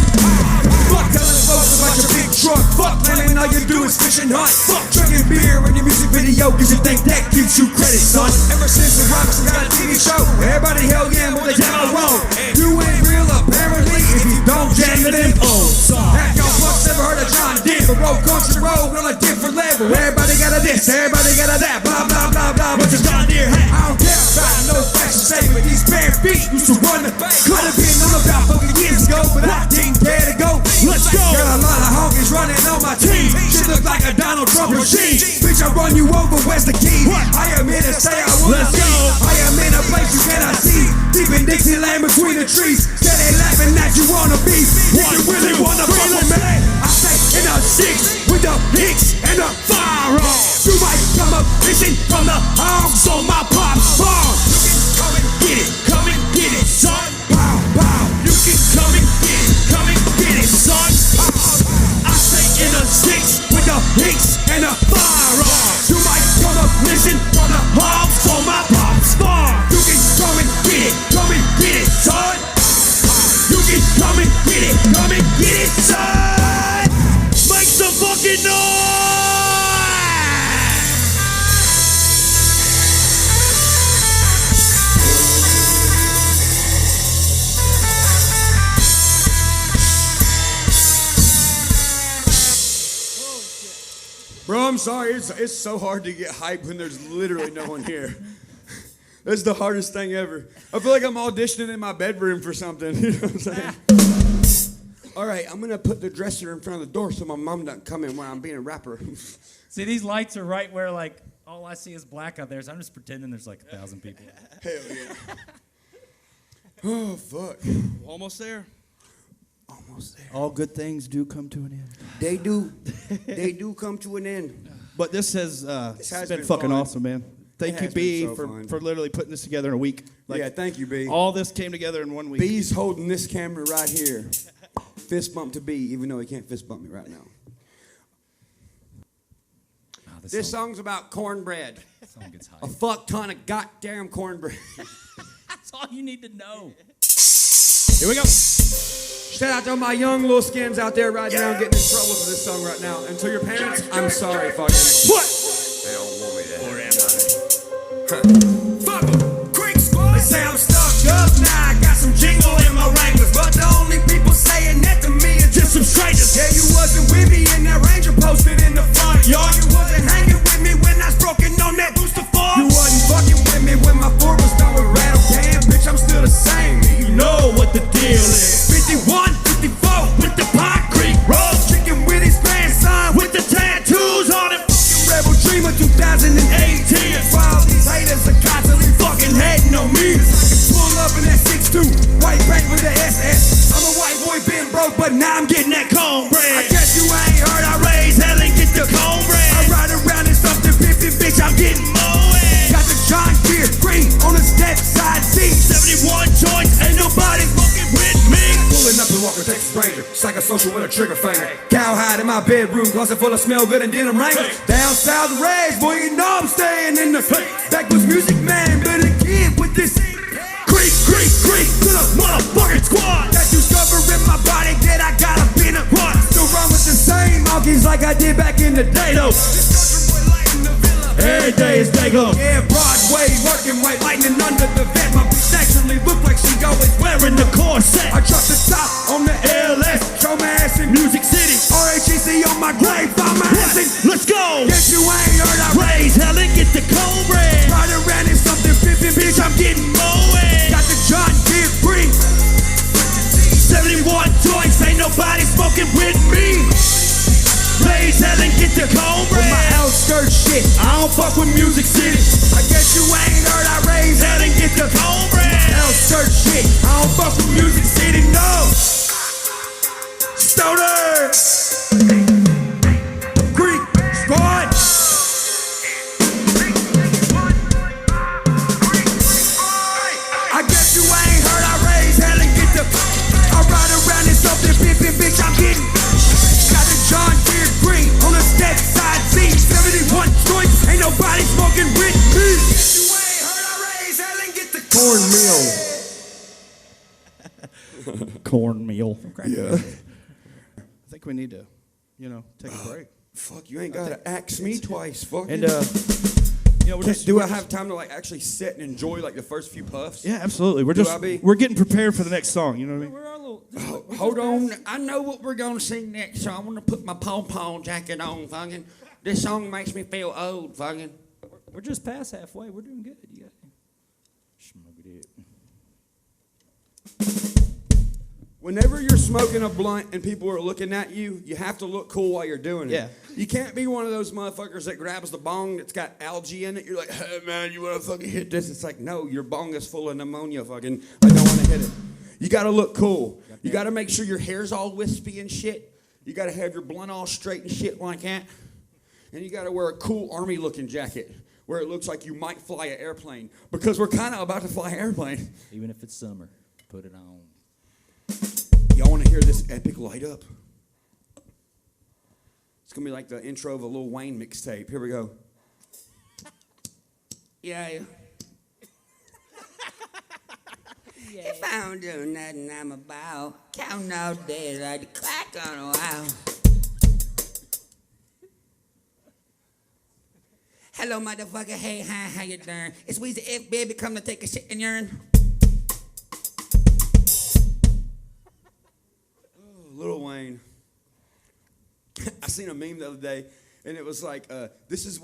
Fuck telling folks about your big truck. Fuck claiming all you do is fish and hunt. Fuck drinking beer in your music video cause you think that gives you credit, son. Ever since the Robinson got a TV show, everybody hell yeah, but they jam wrong. You ain't real apparently if you don't jam to them old songs. Have y'all fucks ever heard of John Denver? Road country road on a different level. Everybody got a this, everybody got a that. Blah blah blah blah, but it's John Deere hat. I don't care about no fashion statement. These bare feet used to run the face. Could have been on about fucking years ago, but I didn't care to go. Let's go. Got a lot of honkies running on my team. Shit look like a Donald Trump machine. Bitch, I run you over, where's the key? I am here to say I will. Let's go. I am in a place you cannot see. Deep in Dixieland between the trees. Steady laughing that you wanna be. If you really wanna fuck with me, I stay in a 6 with the hicks and the firearms. You might come up missing from the hogs on my pop's farm. You can come and Bro, I'm sorry. It's so hard to get hype when there's literally no one here. That's the hardest thing ever. I feel like I'm auditioning in my bedroom for something. You know what I'm saying? All right, I'm going to put the dresser in front of the door so my mom doesn't come in when I'm being a rapper. See, these lights are right where, like, all I see is black out there, so I'm just pretending there's like 1,000 people. Hell yeah. Oh, fuck. Almost there. Almost there. All good things do come to an end. They do. They do come to an end. But this has been fucking fun. awesome, man. Thank you, has B, been so fun. for literally putting this together in a week. Yeah, thank you, B. All this came together in 1 week. B's holding this camera right here. Fist bump to B, even though he can't fist bump me right now. Oh, This song's about cornbread. Song gets hype. A fuck ton of goddamn cornbread. That's all you need to know. Here we go. Shout out to all my young little skins out there right now getting in trouble for this song right now. And to your parents, I'm sorry, fucking. What? They don't want me to. Or am I? Fuck 'em. Creek squad. They say I'm stuck up now. I got some jingle in my Wranglers, but the only people saying that to me are just some strangers. Yeah, you wasn't with me in that Ranger posted in the front yard. You wasn't hanging with me when I was broken on that booster farm. You wasn't fucking with me when my Ford was done with rattle. Damn, bitch, I'm still the same. You know what the deal is. 51, 54 with the Pine Creek Road. Chicken with his grandson with the tattoos on him. Rebel Dreamer 2018. That's why all these haters are constantly fucking hating on me. Pull up in that 6'2", white bank with the SS. I'm a white boy, been broke, but now I'm getting that cornbread. I guess you ain't heard I raise hell and get the cornbread. I ride around in something 50, bitch, I'm getting more. Got the John Deere green on the step side seat. 71 joints, ain't nobody fucking with me. Pulling up and walking Texas Ranger, psychosocial with a trigger finger. Cowhide in my bedroom, closet full of smell good and denim wranglers. Down south raised, boy, you know I'm staying in the backwoods music man, better kid with this. Creek, creek, creek to the motherfucking squad. That you covering my body that I gotta be in a run. Still run with the same monkeys like I did back in the day though. Every day is Dago. Yeah, Broadway, working white lightning under the vet. My bitch actually look like she always wearing the corset. I drop the top on the LS, show my ass in Music City. RHEC on my grave, I'm my ass in. Let's go. Guess you ain't heard I raise hell and get the cornbread. Ride around in something 50, bitch, I'm getting more. Got the John Deere green. 71 joints, ain't nobody smoking with me. Raise hell and get the cornbread. With my outskirts shit, I don't fuck with Music City. I guess you ain't heard I raise hell and get the cornbread. Outskirts shit, I don't fuck with Music City, no. Stoner, Greek squad. I guess you ain't heard I raise hell and get the. I ride around in something 50, bitch, I'm getting. Got the John Deere green on the step side seat. 71 joints, ain't nobody smoking with me. You ain't heard I raise hell and get the Cornmeal. Yeah. I think we need to, take a break. Fuck, you ain't got to axe me twice. Fuck. And, do I have time to like actually sit and enjoy like the first few puffs? Yeah, absolutely. We're getting prepared for the next song. You know what I mean? We're our little. Hold on. I know what we're going to sing next, so I'm going to put my pom-pom jacket on, fucking. This song makes me feel old, fucking. We're just past halfway. We're doing good. You got Whenever you're smoking a blunt and people are looking at you, you have to look cool while you're doing it. Yeah. You can't be one of those motherfuckers that grabs the bong that's got algae in it. You're like, hey, man, you want to fucking hit this? It's like, no, your bong is full of pneumonia, fucking. I don't want to hit it. You got to look cool. You got to make sure your hair's all wispy and shit. You got to have your blunt all straight and shit like that. And you got to wear a cool army-looking jacket where it looks like you might fly an airplane, because we're kind of about to fly an airplane. Even if it's summer, put it on. Y'all want to hear this epic light up? It's going to be like the intro of a Lil Wayne mixtape. Here we go. Yeah. If I don't do nothing, I'm about counting all days like the clock on a while. Hello, motherfucker. Hey, hi, how you doing? It's Weezy F, baby. Come to take a shit in urine. Lil Wayne. I seen a meme the other day. and it was like, this is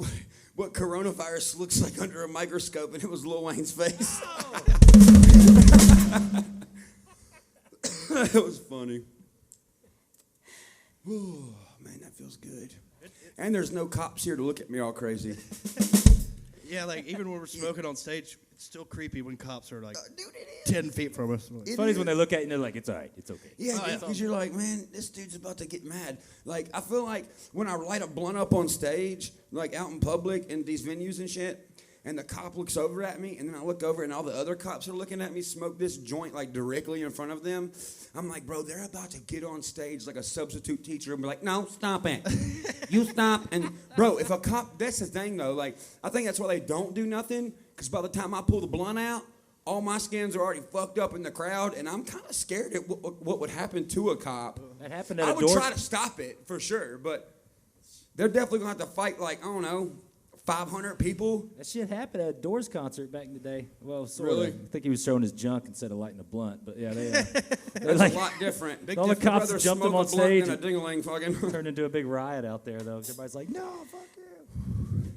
what coronavirus looks like under a microscope, and it was Lil Wayne's face. It was funny. Ooh, man, that feels good. And there's no cops here to look at me all crazy. Yeah, like even when we're smoking on stage, it's still creepy when cops are like 10 feet from us. It's funny when they look at you and they're like, it's all right, it's okay. Yeah, because you're like, man, this dude's about to get mad. Like, I feel like when I light a blunt up on stage, like out in public in these venues and shit, and the cop looks over at me, and then I look over and all the other cops are looking at me smoke this joint like directly in front of them. I'm like, bro, they're about to get on stage like a substitute teacher and be like, no, stop it. You stop. And bro, if a cop, that's the thing though, like, I think that's why they don't do nothing, because by the time I pull the blunt out, all my skins are already fucked up in the crowd, and I'm kind of scared at what would happen to a cop. That happened at I a would door. try to stop it for sure, but they're definitely gonna have to fight like, I don't know, 500 people. That shit happened at a Doors concert back in the day. Well, sort Really? of. I think he was showing his junk instead of lighting a blunt. But yeah, they're That's like, a lot different. all the cops Rather jumped smoke him on a blunt stage than a and ding-a-ling fucking. turned into a big riot out there, though. Everybody's like, no, fuck you.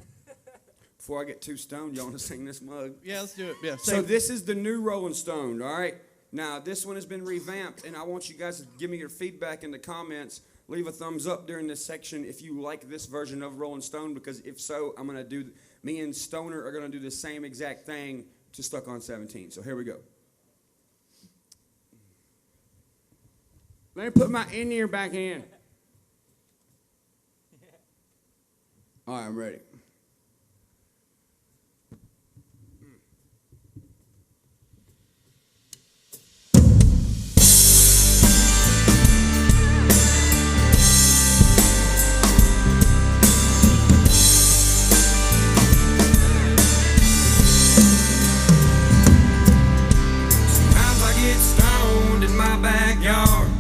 Before I get too stoned, y'all want to sing this mug? Yeah, let's do it. Yeah. So this is the new Rolling Stone, all right? Now, this one has been revamped, and I want you guys to give me your feedback in the comments. Leave a thumbs up during this section if you like this version of Rolling Stone, because if so, I'm going to do, me and Stoner are going to do the same exact thing to Stuck on 17. So here we go. Let me put my in-ear back in. All right, I'm ready.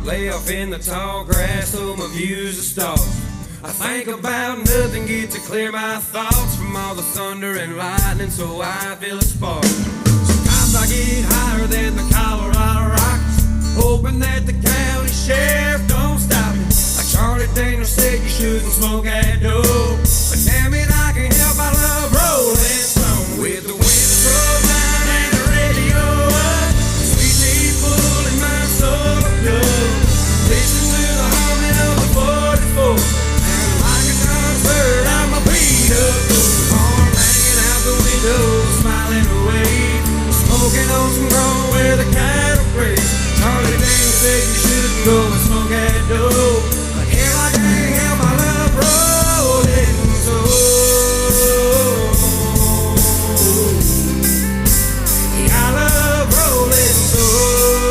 Lay off in the tall grass, so my views are stars. I think about nothing, get to clear my thoughts from all the thunder and lightning, so I feel a spark. Sometimes I get higher than the Colorado Rockies, hoping that the county sheriff don't stop me. Like Charlie Daniels said, you shouldn't smoke that dope, but damn it, I can't help I love Rolling Stone. With the windows rolled down and the radio up, sweet tea full in my soul good. Listen to the humming of the 44, and like a concert, I'm a beat up. Arm hanging out the window, smiling away, smoking on some grown where the cattle graze. Charlie Daniels said you shouldn't go and smoke that dope, but hell, I can't help I love Rolling Stone. Yeah, I love Rolling Stone.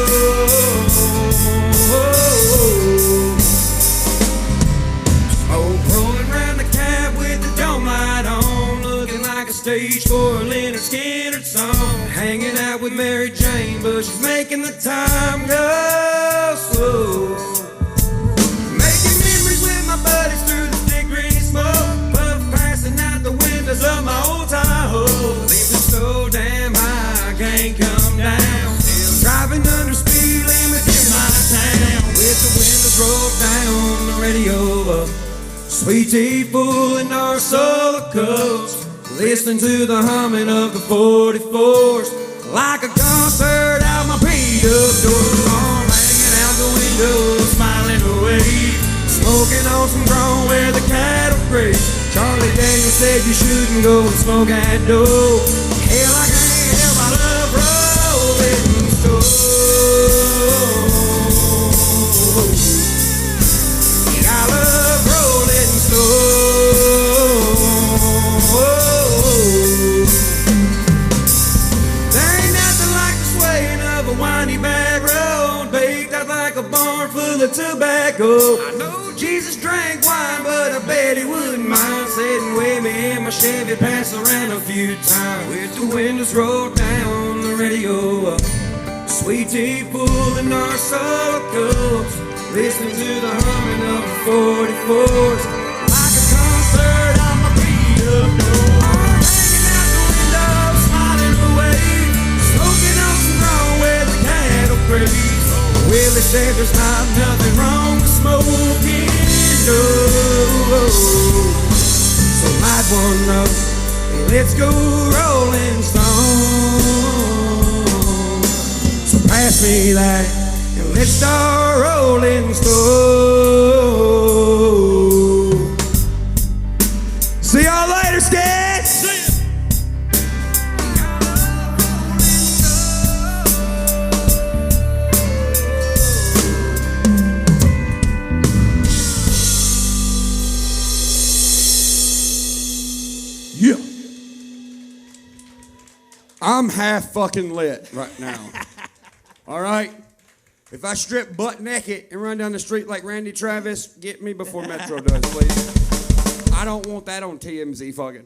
Smoke rolling round the cab with the dome light on, looking like a stage for a Leonard Skinner song. Hanging out with Mary Jane, but she's making the time go slow. Making memories with my buddies through the thick green smoke, puff passing out the windows of my old Tahoe. Leaving so damn high, I can't come down. Still driving under speed limits in my town, with the windows rolled down, the radio up, sweet tea full in our solar cups, listening to the humming of the 44s, like a concert out my beat-up door. Arm hanging out the window, smiling away, smoking on some grown where the cattle graze. Charlie Daniels said you shouldn't go and smoke that dope. Hell, I can't help I love Rolling Stone. Yeah, I love Rolling Stone. There ain't nothing like the swaying of a windy back road, baked out like a barn full of tobacco. I know Jesus drank wine, but I bet he wouldn't mind sitting with me in my Chevy, pass around a few times, with the windows rolled down, the radio up, sweet tea full in our solar cups, listening to the humming of the 44s, like a concert on my beat-up door. I'm hanging out the window, smiling away, smoking on some ground where the cattle graze. Willie said there's not nothing wrong with smoking dope. for no. Let's go, Rolling Stone. So pass me that, and let's start Rolling Stone. See y'all later, Skits. Yeah. I'm half fucking lit right now. All right? If I strip butt naked and run down the street like Randy Travis, get me before Metro does, please. I don't want that on TMZ fucking.